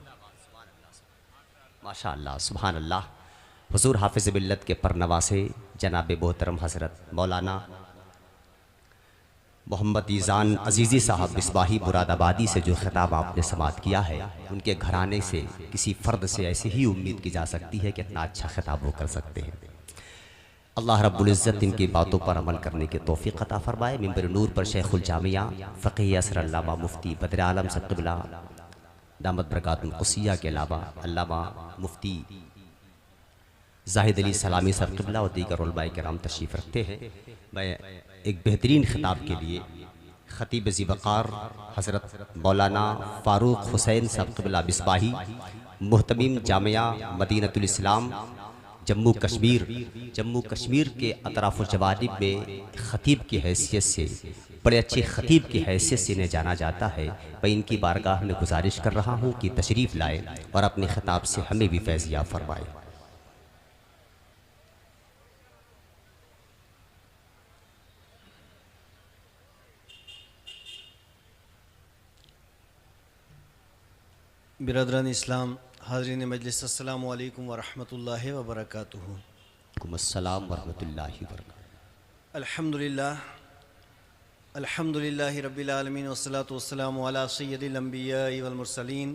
माशाअल्लाह, सुभान अल्लाह। हुजूर हाफिज़ मिल्लत के परनवासे जनाब मोहतरम हज़रत मौलाना मोहम्मद ईज़ान अजीज़ी साहब मिसबाही मुरादाबादी से जो खिताब आपने समाअत किया है, उनके घराने से किसी फ़र्द से ऐसे ही उम्मीद की जा सकती है कि इतना अच्छा खिताब वो कर सकते हैं। अल्लाह रब्बुल इज़्ज़त इनकी बातों पर अमल करने की तौफ़ीक़ अता फ़रमाए। मिंबर नूर पर शेखुल जामिया फ़क़ीह असर अल्लामा मुफ्ती बदर आलम साहब क़िबला दामत बरकातुल क़ुसिया के अलावा अल्लामा मुफ्ती जाहिद अली सलामी साहब क़िबला और दीगर उलमाए किराम तशरीफ़ रखते हैं। मैं एक बेहतरीन खिताब के लिए ख़तीब ज़ीवक़ार हज़रत मौलाना फ़ारूक हुसैन साहब क़िबला मिसबाही मुहतमीम जामिया मदीनतुल इस्लाम जम्मू कश्मीर के अतराफ़ जवानिब में ख़तीब की हैसियत से, बड़े अच्छे ख़तीब की हैसियत से इन्हें जाना जाता है। मैं इनकी बारगाह में गुजारिश कर रहा हूँ कि तशरीफ़ लाए और अपने ख़िताब से हमें भी फैज़याब फरमाए। बिरादरान इस्लाम, हाज़रीन मजलिस, अस्सलामु अलैकुम व रहमतुल्लाहि व बरकातुहू। अस्सलाम व रहमतुल्लाहि व बरकातुहू। अल्हम्दुलिल्लाहि रब्बिल आलमीन वस्सलातु वस्सलामु अला सय्यदिल अंबिया'i वल मुरसलीन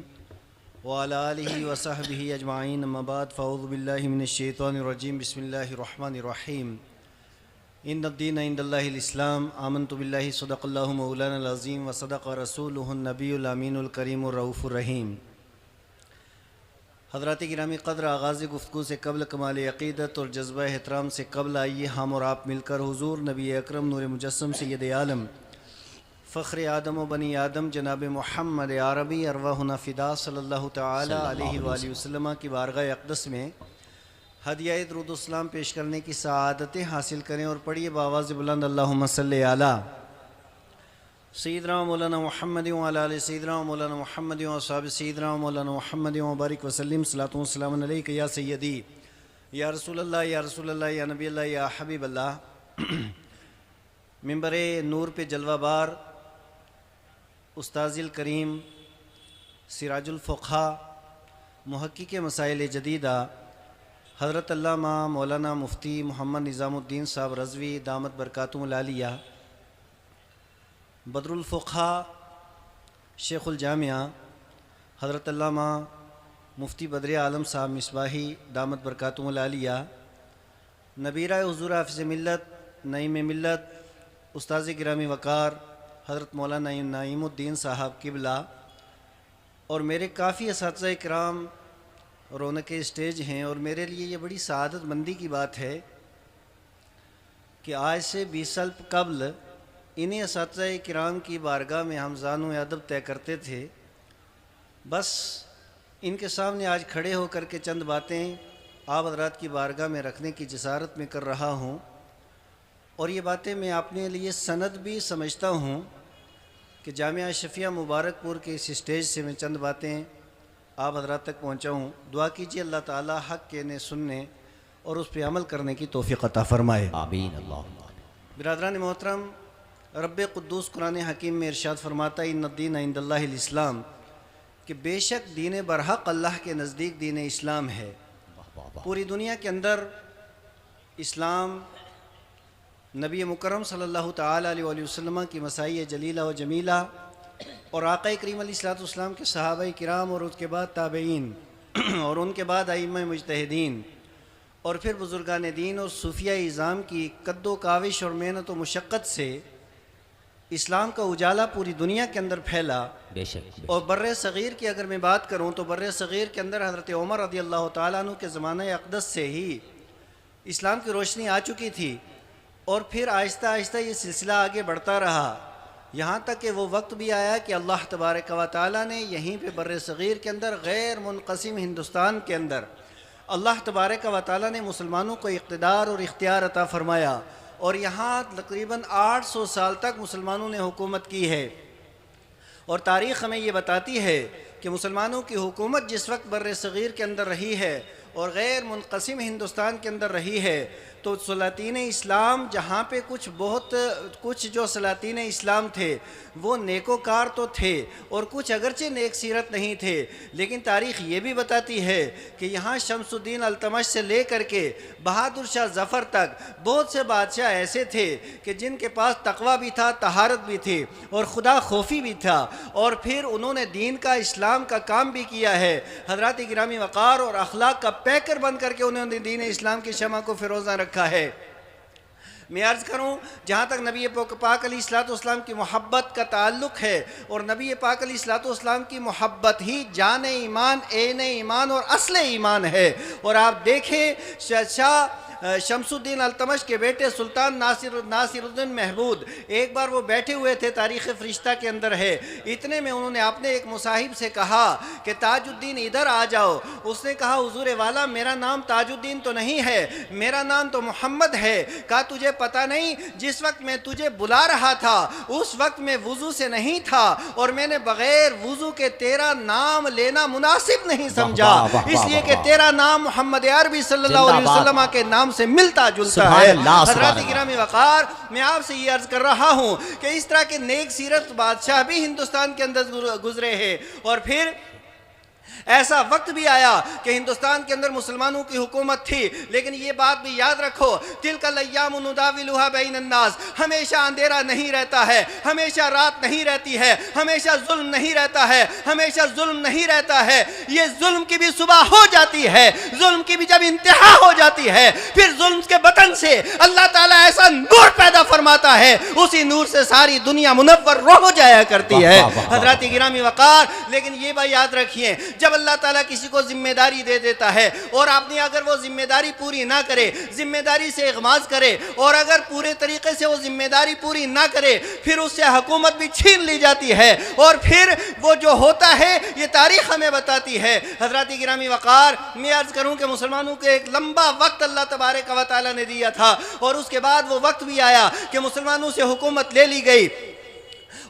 व अला आलिहि व सहबिहि अजमाइन। अम्मा बाद, फ़अऊज़ु बिल्लाहि मिनश शैतानिर रजीम। बिस्मिल्लाहिर रहमानिर रहीम। इन्नद-दीन इंदल्लाहिल इस्लाम। आमन्तु बिल्लाहि सदक़ल्लाहु मौलानल अज़ीम व सदक़ रसूलुहुन नबियुल अमीनुल करीमुर रऊफ़ुर रहीम। हज़रात गिरामी क़द्र, आगाज़ गुफ्तगू से कबल कमाल अक़ीदत और जज्बा एहतराम से कबल आइए हम और आप मिलकर हुज़ूर नबी अकरम नूर मुजस्सम सय्यद आलम फ़ख्र आदम व बनी आदम जनाब मुहम्मद अरबी अरवाहुना फ़िदा सल्लल्लाहु तआला अलैहि वसल्लम की बारगाह अक़दस में हदिया दुरूद-उस-सलाम पेश करने की सआदतें हासिल करें। और पढ़िए बावाज़ बुलंद, अल्लाहुम्मा सल्लि अला सय्यिदना मौलाना मुहम्मद व अला आलि सय्यिदना मौलाना मुहम्मद व अस्हाब सय्यिदना मौलाना मुहम्मद व बारिक वसल्लिम। सलातु व सलाम अलैका या सय्यदी या रसूलल्लाह या रसूलल्लाह या नबी अल्लाह या हबीब अल्लाह। मिंबर नूर पे जलवाबार उस्ताज़िल करीम सिराजुल फ़ुक़हा मुहक्किक़ मसाइल जदीदा हज़रत अल्लामा मौलाना मुफ्ती मोहम्मद निज़ामुद्दीन साहब रज़वी दामत बरकातुहुल आलिया, बदरुल फ़ुक़हा शेखुल जामिया हज़रत अल्लामा मुफ्ती बदर आलम साहब मिसबाही दामत बरकातुहुल आलिया, नबीरा हुज़ूर हाफ़िज़ मिल्लत, नईम मिल्लत, उस्ताज़ गिरामी वक़ार हज़रत मौलाना नईमुद्दीन साहब किबला और मेरे काफ़ी असातिज़ा इकराम रौनक स्टेज हैं। और मेरे लिए ये बड़ी सआदत मंदी की बात है कि आज से 20 साल कबल इन्हीं असातिज़ा इकराम की बारगाह में हम ज़ानो अदब तय करते थे। बस इनके सामने आज खड़े होकर के चंद बातें आप हज़रात की बारगाह में रखने की जसारत में कर रहा हूँ। और ये बातें मैं अपने लिए सनद भी समझता हूँ कि जामिया शफिया मुबारकपुर के इस स्टेज से मैं चंद बातें आप हज़रात तक पहुँचाऊँ। दुआ कीजिए अल्लाह ताला हक़ कहने सुनने और उस पर अमल करने की तौफ़ीक़ अता फ़रमाए। आमीन अल्लाह। बिरादरान मोहतरम, रब्बे क़ुद्दूस कुरान हकीम में इरशाद फरमाता है इन्नद्दीन इंदल्लाहिल इस्लाम, कि बेशक दीन बरहक़ अल्लाह के नज़दीक दीन इस्लाम है। पूरी दुनिया के अंदर इस्लाम नबी मुकर्रम सल्लल्लाहु तआला अलैहि वसल्लम की मसाई जलीला व जमीला और आक़ा करीम अलैहिस्सलाम के सहाबा किराम और उसके बाद ताबईन और उनके बाद अइम्मा मुजतहिदीन और फिर बुज़ुर्गान दीन और सूफिया इज़ाम की कद्दो काविश और मेहनत व मुशक्क़त से इस्लाम का उजाला पूरी दुनिया के अंदर फैला। बेशक। और बर्रे सग़ीर की अगर मैं बात करूँ तो बर्रे सग़ीर के अंदर हज़रत उमर रज़ियल्लाहु ताला अन्हु के ज़माना अक़दस से ही इस्लाम की रोशनी आ चुकी थी। और फिर आहिस्ता आहिस्ता ये सिलसिला आगे बढ़ता रहा, यहाँ तक कि वो वक्त भी आया कि अल्लाह तबारक व तआला ने यहीं पे बर्रे सग़ीर के अंदर गैर मुनक़सिम हिंदुस्तान के अंदर अल्लाह तबारक व तआला ने मुसलमानों को इक़्तिदार और इख्तियार अता फ़रमाया। और यहाँ तकरीबन 800 साल तक मुसलमानों ने हुकूमत की है। और तारीख़ हमें ये बताती है कि मुसलमानों की हुकूमत जिस वक्त बर्रे सग़ीर के अंदर रही है और गैर मुनक़सिम हिंदुस्तान के अंदर रही है, तो सलातीन इस्लाम जहाँ पे कुछ जो सलातीन इस्लाम थे वो नेकोकार तो थे और कुछ अगरचे नेक सीरत नहीं थे, लेकिन तारीख़ ये भी बताती है कि यहाँ शमसुद्दीन अल्तमश से ले कर के बहादुर शाह ज़फ़र तक बहुत से बादशाह ऐसे थे कि जिनके पास तक़वा भी था, तहारत भी थी और खुदा खौफी भी था। और फिर उन्होंने दीन का, इस्लाम का काम भी किया है। हज़रात गिरामी वक़ार और अखलाक का पैकर बन करके उन्होंने दीन इस्लाम की शमा को फिरोज़ा रखा है। मैं अर्ज़ करूँ, जहाँ तक नबी पाक अलैहिस्सलाम की मोहब्बत का ताल्लुक़ है और नबी पाक अलैहिस्सलाम की मोहब्बत ही जान ईमान, ऐन ईमान और असल ईमान है। और आप देखें शाह शमसुद्दीन अल्तमश के बेटे सुल्तान नासिरुद्दीन महमूद, एक बार वो बैठे हुए थे, तारीख़ फ़रिश्ता के अंदर है, इतने में उन्होंने अपने एक मुसाहिब से कहा कि ताजुद्दीन इधर आ जाओ। उसने कहा हुज़ूर वाला मेरा नाम ताजुद्दीन तो नहीं है, मेरा नाम तो मोहम्मद है। कहा तुझे पता नहीं, जिस वक्त मैं तुझे बुला रहा था उस वक्त मैं वुज़ू से नहीं था और मैंने बग़ैर वुज़ू के तेरा नाम लेना मुनासिब नहीं समझा, इसलिए कि तेरा नाम मोहम्मद अरबी सल्लल्लाहु अलैहि वसल्लम के नाम से मिलता जुलता है। हज़रात गिरामी वक़ार, मैं आपसे ये अर्ज़ कर रहा हूँ कि इस तरह के नेक सीरत बादशाह भी हिंदुस्तान के अंदर गुजरे हैं। और फिर ऐसा वक्त भी आया कि हिंदुस्तान के अंदर मुसलमानों की हुकूमत थी, लेकिन ये बात भी याद रखो, तिलकल अय्यामु नुदाविलुहा बैनन नास, हमेशा अंधेरा नहीं रहता है, हमेशा रात नहीं रहती है, हमेशा जुल्म नहीं रहता है, हमेशा जुल्म नहीं रहता है। ये जुल्म की भी सुबह हो जाती है, जुल्म की भी जब इंतहा हो जाती है, फिर जुल्म के बतन से अल्लाह ताला ऐसा नूर पैदा फरमाता है, उसी नूर से सारी दुनिया मुनव्वर हो जाया करती है। हज़रात गिरामी वक़ार, लेकिन ये बात याद रखिए, जब अल्लाह ताला किसी को जिम्मेदारी दे देता है और आपने अगर वो जिम्मेदारी पूरी ना करे, जिम्मेदारी से इग़माज़ करे और अगर पूरे तरीके से वो जिम्मेदारी पूरी ना करे, फिर उससे हुकूमत भी छीन ली जाती है और फिर वो जो होता है ये तारीख़ हमें बताती है। हज़रात गिरामी वक़ार, मैं अर्ज़ करूँ कि मुसलमानों को एक लंबा वक्त अल्लाह तबारक व तआला ने दिया था और उसके बाद वो वक्त भी आया कि मुसलमानों से हुकूमत ले ली गई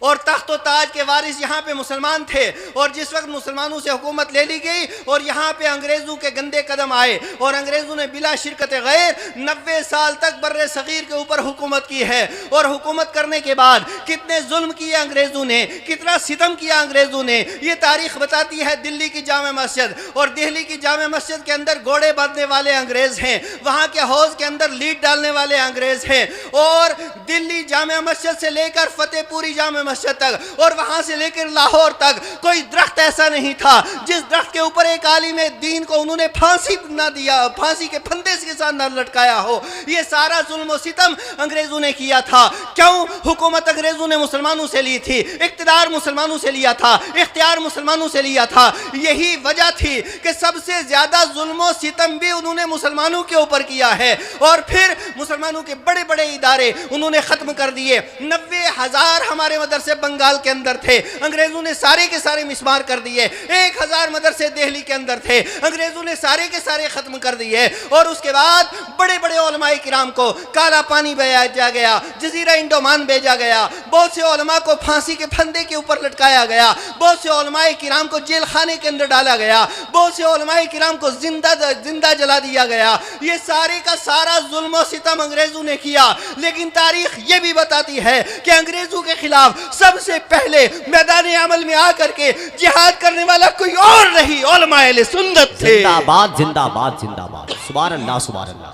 और तख्त व ताज के वारिस यहाँ पे मुसलमान थे। और जिस वक्त मुसलमानों से हुकूमत ले ली गई और यहाँ पे अंग्रेज़ों के गंदे कदम आए और अंग्रेज़ों ने बिला शिरकत गैर 90 साल तक बर्रे सग़ीर के ऊपर हुकूमत की है। और हुकूमत करने के बाद कितने जुल्म किए अंग्रेज़ों ने, कितना सितम किया अंग्रेज़ों ने, ये तारीख़ बताती है। दिल्ली की जामे मस्जिद और दिल्ली की जामे मस्जिद के अंदर घोड़े बांधने वाले अंग्रेज़ हैं, वहाँ के हौज़ के अंदर लीड डालने वाले अंग्रेज़ हैं। और दिल्ली जामे मस्जिद से लेकर फतेहपुरी जामे मस्जिद तक और वहां से लेकर लाहौर तक कोई दरख्त ऐसा नहीं था जिस दरख्त के ऊपर एक आलिम दीन को उन्होंने फांसी ना दिया, फांसी के फंदे के साथ ना लटकाया हो। ये सारा जुल्म और सितम अंग्रेजों ने किया था। क्यों? हुकूमत अंग्रेजों ने मुसलमानों से ली थी, इख्तियार मुसलमानों से लिया था, इख्तियार मुसलमानों से लिया था। यही वजह थी कि सबसे ज्यादा जुल्म और सितम भी उन्होंने मुसलमानों के ऊपर किया है। और फिर मुसलमानों के बड़े बड़े इदारे उन्होंने खत्म कर दिए। 90,000 हमारे मदरसे बंगाल के अंदर थे, अंग्रेजों ने सारे के सारे मिसमार कर दिए। 1,000 मदरसे दिल्ली के अंदर थे, अंग्रेजों ने सारे के सारे खत्म कर दिए। और उसके बाद बड़े बड़े उलमाए किराम को काला पानी भेजा गया, जजीरा इंडोमान भेजा गया, बहुत से उलमा को फांसी के फंदे के ऊपर लटकाया गया, बहुत से उलमाए किराम को जेल खाने के अंदर डाला गया, बहुत से उलमाए किराम को जिंदा जला दिया गया। ये सारे का सारा जुल्म और सितम अंग्रेजों ने किया। लेकिन तारीख ये भी बताती है कि अंग्रेजों के खिलाफ सबसे पहले मैदान अमल में आकर के जिहाद करने वाला कोई और नहीं, उलमाए अहले सुन्नत थे। जिंदाबाद जिंदाबाद जिंदाबाद, सुभान अल्लाह सुभान अल्लाह।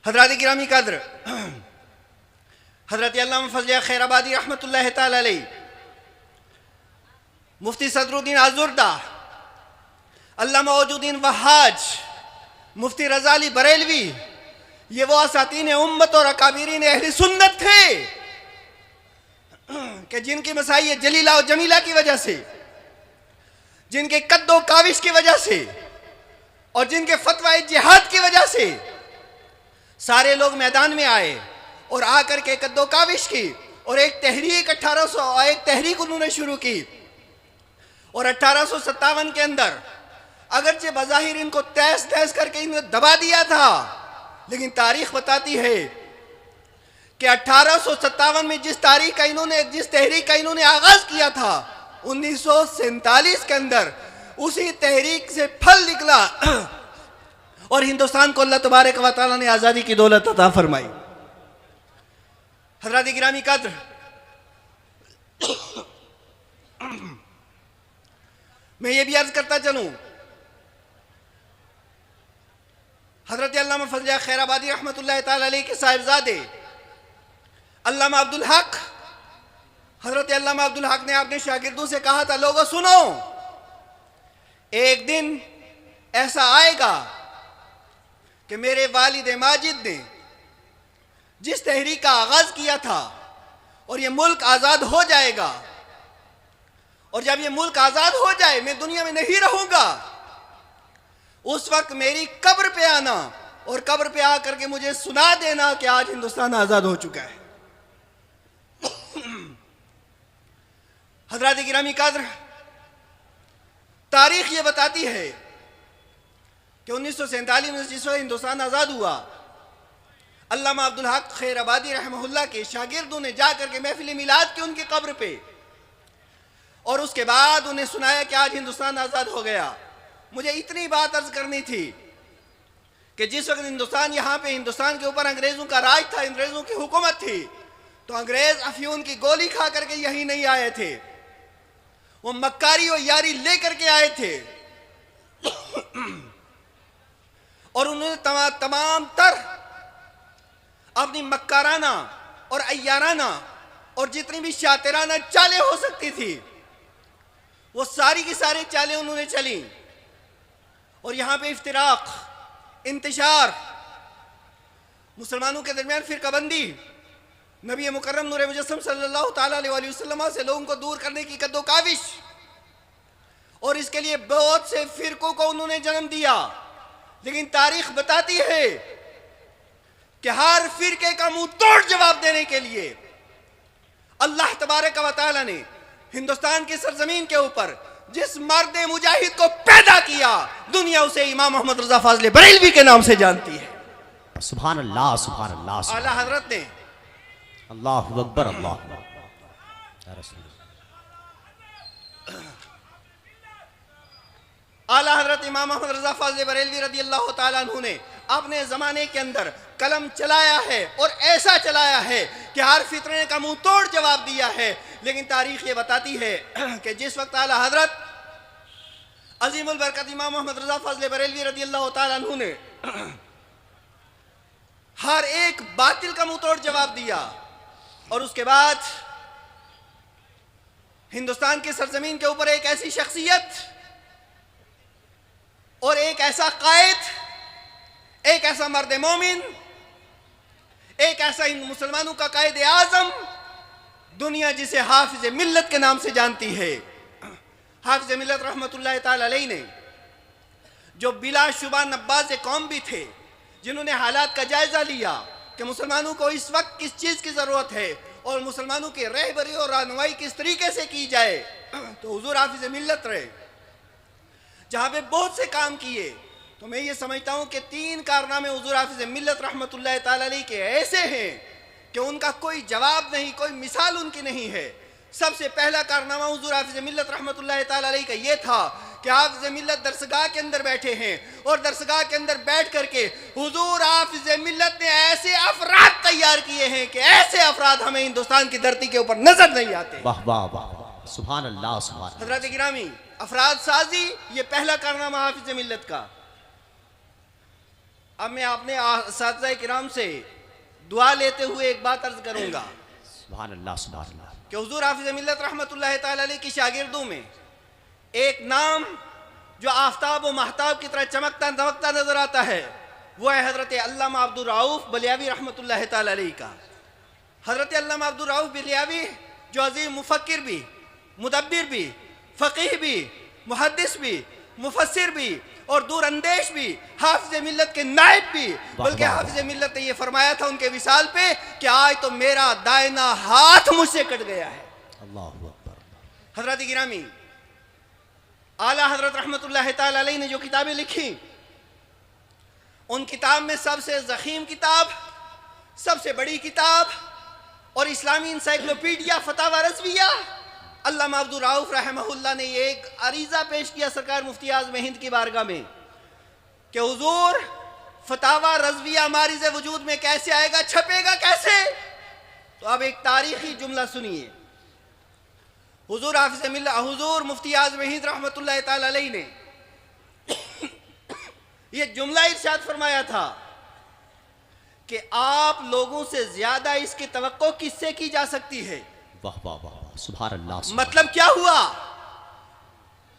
हज़रात गिरामी कद्र, हज़रत अल्लामा फज़ल खैराबादी रहमतुल्लाह तआला अलैह, मुफ्ती सदरुद्दीन आज़ुर्दा, अल्लामा मौजूदीन वहाज, मुफ्ती रज़ाली बरेलवी, ये वो असातीन उम्मत और अकाबिरीन अहले सुन्नत थे कि जिनकी मसाई जलीला और जमीला की वजह से, जिनके कद्दो काविश की वजह से और जिनके फतवा जिहाद की वजह से सारे लोग मैदान में आए और आकर के कद्दो काविश की और एक तहरीक 1800 एक तहरीक उन्होंने शुरू की। और 1857 के अंदर अगरचे बज़ाहिर इनको तहस तहस करके इन्हें दबा दिया था, लेकिन तारीख बताती है कि 1857 में जिस तहरीक का इन्होंने आगाज किया था, 1947 के अंदर उसी तहरीक से फल निकला और हिंदुस्तान को अल्लाह तबारक व तआला ने आज़ादी की दौलत अता फरमाई। हज़रात गिरामी कद्र, मैं ये भी अर्ज करता चलूं, हज़रत अल्लामा फज़ल खैराबादी रहमतुल्लाह तआला अलैह के साहिबजादे अल्लामा अब्दुल हक, हज़रत अल्लामा अब्दुल हक ने अपने शागिर्दों से कहा था, लोगों सुनो, एक दिन ऐसा आएगा कि मेरे वालिद माजिद ने जिस तहरीक का आगाज किया था और ये मुल्क आज़ाद हो जाएगा, और जब ये मुल्क आज़ाद हो जाए, मैं दुनिया में नहीं रहूंगा, उस वक्त मेरी कब्र पे आना और कब्र पे आकर के मुझे सुना देना कि आज हिंदुस्तान आज़ाद हो चुका है। हज़रात गिरामी कद्र, तारीख ये बताती है कि 1947 में जिस वक्त हिंदुस्तान आज़ाद हुआ, अल्लामा अब्दुल हक खैराबादी रहमहुल्लाह के शागिर्दों ने जाकर के महफिल मिलाद की उनकी कब्र पे, और उसके बाद उन्हें सुनाया कि आज हिंदुस्तान आज़ाद हो गया। मुझे इतनी बात अर्ज करनी थी कि जिस वक्त हिंदुस्तान के ऊपर अंग्रेज़ों का राज था, अंग्रेज़ों की हुकूमत थी, तो अंग्रेज़ अफ्यून की गोली खा करके यहीं नहीं आए थे, वो मक्कारी और यारी लेकर के आए थे। और उन्होंने तमाम तर अपनी मक्काराना और अय्याराना और जितनी भी शातिराना चालें हो सकती थी, वो सारी की सारी चालें उन्होंने चली। और यहाँ पे इफ्तिराक, इंतशार, मुसलमानों के दरमियान फिरकाबंदी, नबी मुकर्रम नूर मुजस्सम सल्लल्लाहु ताला अलैहि वसल्लम से लोगों को दूर करने की कद्दो काविश, और इसके लिए बहुत से फिरकों को उन्होंने जन्म दिया। लेकिन तारीख बताती है कि हर फिरके का मुंह तोड़ जवाब देने के लिए अल्लाह तबारक व तआला ने हिंदुस्तान की सरजमीन के ऊपर जिस मर्द मुजाहिद को पैदा किया, दुनिया उसे इमाम मोहम्मद रजा फाजले बरेलवी के नाम से जानती है। सुभान अल्लाह सुभान अल्लाह। आला हजरत ने अल्लाहु अकबर अल्लाह। आला हजरत इमाम मोहम्मद रजा फाजले बरेलवी रदी अल्लाह तआला अन्हु ने अपने ज़माने के अंदर कलम चलाया है, और ऐसा चलाया है कि हर फितरे का मुंह तोड़ जवाब दिया है। लेकिन तारीख ये बताती है कि जिस वक्त आला हजरत अजीमुल बरकत इमाम मोहम्मद रजा फाजले बरेलवी रदी अल्लाह तआला अन्हु ने हर एक बातिल का मुंह तोड़ जवाब दिया, और उसके बाद हिंदुस्तान की सरजमीन के ऊपर एक ऐसी शख्सियत और एक ऐसा कायद, एक ऐसा मर्द मोमिन, एक ऐसा इन मुसलमानों का कायद आजम, दुनिया जिसे हाफिज मिल्लत के नाम से जानती है। हाफिज मिल्लत रहमतुल्लाह ताला अलैह ने, जो बिलाशुबा नब्बाज़ कौम भी थे, जिन्होंने हालात का जायजा लिया कि मुसलमानों को इस वक्त किस चीज़ की ज़रूरत है और मुसलमानों की रहबरी और रहनुमाई किस तरीके से की जाए, तो हुजूर हाफिज मिल्लत रहे। जहाँ पे बहुत से काम किए, तो मैं ये समझता हूँ कि 3 कारनामे हुजूर हाफिज मिल्लत रहमतुल्लाह ताला अलैह के ऐसे हैं कि उनका कोई जवाब नहीं, कोई मिसाल उनकी नहीं है। सबसे पहला कारनामा हुजूर हाफिज मिल्लत रहमतुल्लाह ताला अलैह का ये था कि हाफिज मिल्लत दरसगाह के अंदर बैठे हैं और दरसगाह के अंदर बैठ करके हुजूर हाफिज मिल्लत ने ऐसे अफराद तैयार किए हैं कि ऐसे अफराद हमें हिंदुस्तान की धरती के ऊपर नजर नहीं आते। वाह वाह वाह, सुभान अल्लाह सुभान अल्लाह। हजरत गिरामी, अफराद साजी ये पहला कारनामा हाफिज मिल्लत का। अब मैं अपने असातिज़ा किराम से दुआ लेते हुए एक बात अर्ज करूंगा। सुभान अल्लाह सुभान अल्लाह। कि हुजूर हाफिज मिल्लत रहमतुल्लाह ताला अलैह की शागिर्दों में एक नाम जो आफ्ताब व महताब की तरह चमकता दमकता नजर आता है, वो है हजरत अल्लामा अब्दुर रऊफ बलियावी रहमतुल्लाह ताला अलैह का। हजरत अल्लामा अब्दुर रऊफ बलियावी जो अजीम मुफक्किर भी, मुदब्बिर भी, फ़कीह भी, मुहद्दिस भी, मुफस्सिर भी और दूरअंदेश भी, हाफिज मिल्लत के नायब भी, बल्कि हाफिज मिल्लत ने यह फरमाया था उनके विसाल पे कि आज तो मेरा दाहिना हाथ मुझसे कट गया है। अल्लाह अकबर। हजरत गिरामी, आला हजरत रहमतुल्लाह ताला अलैह ने जो किताबें लिखी, उन किताब में सबसे ज़ख़ीम किताब, सबसे बड़ी किताब और इस्लामी इंसाइक्लोपीडिया फतावा रज़विया, अल्लामा अब्दुर रऊफ रहमहुल्लाह ने एक अरीज़ा पेश किया सरकार मुफ्ती आज़म हिंद की बारगाह में कि हुजूर फतावा रज़विया मारिज़ वजूद में कैसे आएगा, छपेगा कैसे। तो अब एक तारीखी जुमला सुनिए। हुजूर हाफिज़ मिल्लत, हुजूर मुफ्ती आज़म हिंद रहमतुल्लाह ताला अलैह ने यह जुमला इरशाद फरमाया था कि आप लोगों से ज्यादा इसकी तवक्को किससे की जा सकती है। वाह वाह वाह, सुभान अल्लाह। मतलब क्या हुआ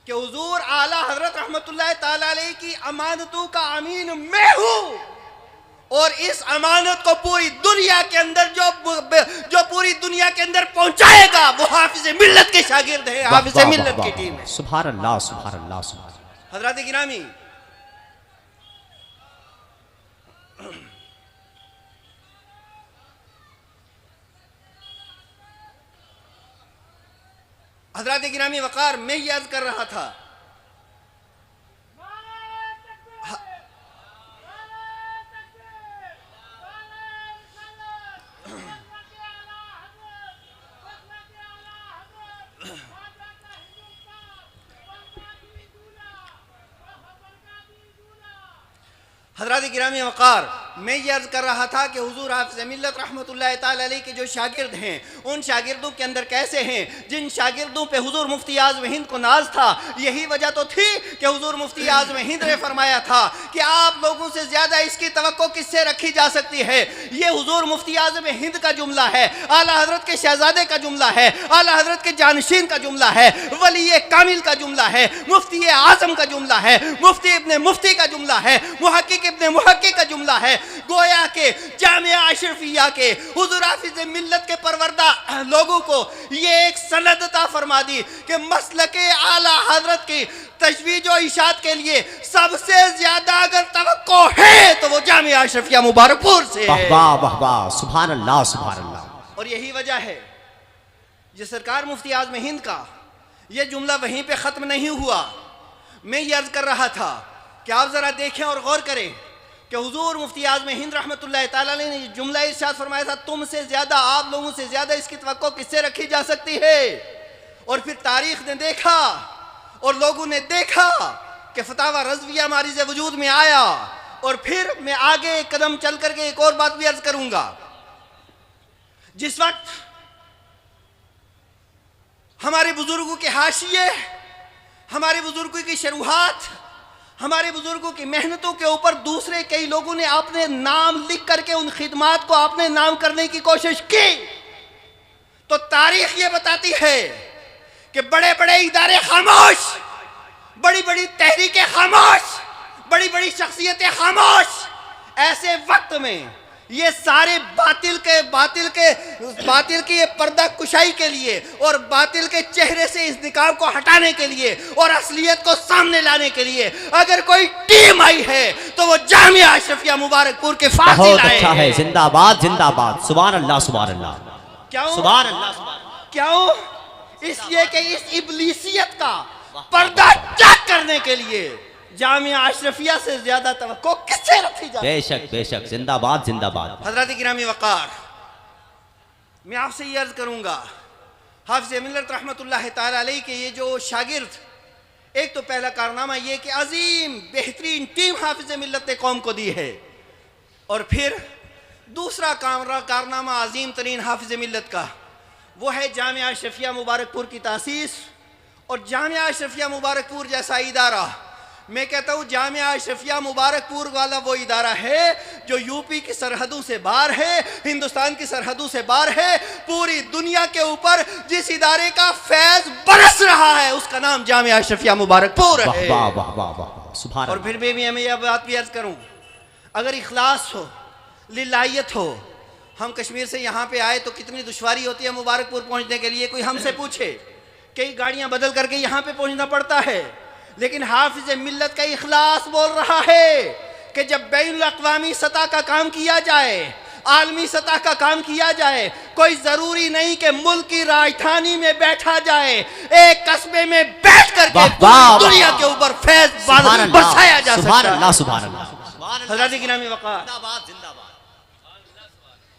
कि हुजूर आला हजरत रहमतुल्लाह ताला अलैह की अमानतों का अमीन मैं हूं और इस अमानत को पूरी दुनिया के अंदर जो पूरी दुनिया के अंदर पहुंचाएगा वो हाफिज मिल्लत के शागिर्द है, हाफिज मिल्लत की टीम है। सुभान अल्लाह सुभान अल्लाह सुभान। हजरत गिरामी, हजरत गिरामी वकार, मैं ये अर्ज कर रहा था हजरत गिरामी वकार, मैं ये अर्ज कर रहा था कि हुजूर हाफिज़ मिल्लत रहमतुल्लाह ताला अलैह के जो शागिर्द हैं, उन शागिर्दों के अंदर कैसे हैं, जिन शागिर्दों पे हुजूर मुफ्ती आज़म हिंद को नाज था। यही वजह तो थी कि हुजूर मुफ्ती आज़म हिंद ने फरमाया था कि आप लोगों से ज़्यादा इसकी तवक्को किससे रखी जा सकती है। ये हुजूर मुफ्ती आज़म हिंद का जुमला है, आला हजरत के शहजादे का जुमला है, आला हजरत के जानशीन का जुमला है, वली कामिल का जुमला है, मुफ्ती आज़म का जुमला है, मुफ्ती इब्ने मुफ्ती का जुमला है, मुहक्किक इब्ने मुहक्किक का जुमला है। गोया के जामिया अशरफिया के हुजूर हाफिज़ मिल्लत के परवरदा लोगों को ये एक सनद अता फरमा दी कि मसलके आला हजरत की तजवीज और इशात के लिए सबसे ज्यादा अगर तवक्को है तो वो जामिया अशरफिया मुबारकपुर से है। वाह वाह वाह, सुभान अल्लाह सुभान अल्लाह। और यही वजह है ये सरकार मुफ्ती आज़म हिंद का ये जुमला वहीं पे ख़त्म नहीं हुआ। मैं ये अर्ज कर रहा था कि आप ज़रा देखें और गौर करें कि हुजूर मुफ्ती आज़म हिंद रहमतुल्लाह ताला अलैह ने जुमला इरशाद फरमाया था, तुमसे ज़्यादा, आप लोगों से ज़्यादा इसकी तवक्को किससे रखी जा सकती है। और फिर तारीख़ ने देखा और लोगों ने देखा कि फतावा रज़विया मारिज़ वजूद में आया। और फिर मैं आगे एक कदम चल करके एक और बात भी अर्ज करूँगा। जिस वक्त हमारे बुजुर्गों के हाशिए, हमारे बुजुर्गों की शुरुआत, हमारे बुजुर्गों की मेहनतों के ऊपर दूसरे कई लोगों ने अपने नाम लिख करके उन खिदमात को अपने नाम करने की कोशिश की, तो तारीख ये बताती है कि बड़े बड़े इदारे खामोश, बड़ी बड़ी तहरीकें खामोश, बड़ी बड़ी शख्सियतें खामोश। ऐसे वक्त में ये सारे बातिल की ये पर्दा कुशाई के लिए और बातिल के चेहरे से इस निकाब को हटाने के लिए और असलियत को सामने लाने के लिए अगर कोई टीम आई है तो वो जामिया अशरफिया मुबारकपुर के फासिल बहुत आए अच्छा है। जिंदाबाद जिंदाबाद, सुभान अल्लाह सुभान अल्लाह। क्यों? सुभान अल्लाह। क्यों? इसलिए कि इस इब्लीसियत का पर्दा चेक करने के लिए जामिया अशरफिया से ज्यादा तवक्को किससे रखी जाए? बेशक बेशक, जिंदाबाद जिंदाबाद। हजरत गिरामी वक़ार, मैं आपसे ये अर्ज करूंगा, हाफिज़ मिल्लत रहमतुल्लाह ताला अलैह के ये जो शागिर्द, एक तो पहला कारनामा ये कि अजीम बेहतरीन टीम हाफिज़ मिल्लत ने कौम को दी है, और फिर दूसरा कारनामा अजीम तरीन हाफिज़ मिल्लत का वो है जामिया अशरफिया मुबारकपुर की तासीस। और जामिया अशरफिया मुबारकपुर जैसा इदारा, मैं कहता हूँ जामिया अशरफिया मुबारकपुर वाला वो इदारा है जो यूपी की सरहदों से बाहर है, हिंदुस्तान की सरहदों से बाहर है। पूरी दुनिया के ऊपर जिस इदारे का फैज बरस रहा है उसका नाम जामिया अशरफिया मुबारकपुर है। वाह वाह वाह वाह, सुभान और फिर भी मैं यह बात भी अर्ज करूँ, अगर इखलास हो, लिल्लाहियत हो, हम कश्मीर से यहाँ पे आए तो कितनी दुश्वारी होती है मुबारकपुर पहुँचने के लिए। कोई हमसे पूछे, कई गाड़ियाँ बदल करके यहाँ पे पहुँचना पड़ता है, लेकिन हाफिज मिल्लत का इखलास बोल रहा है कि जब बैनुल अक़वामी सतह का काम किया जाए, आलमी सतह का काम किया जाए, कोई ज़रूरी नहीं कि मुल्क की राजधानी में बैठा जाए, एक कस्बे में बैठ करके दुनिया के ऊपर फैज़ बरसाया जा सकता है। सुभान अल्लाह। हज़रत गिरामी वक़ार,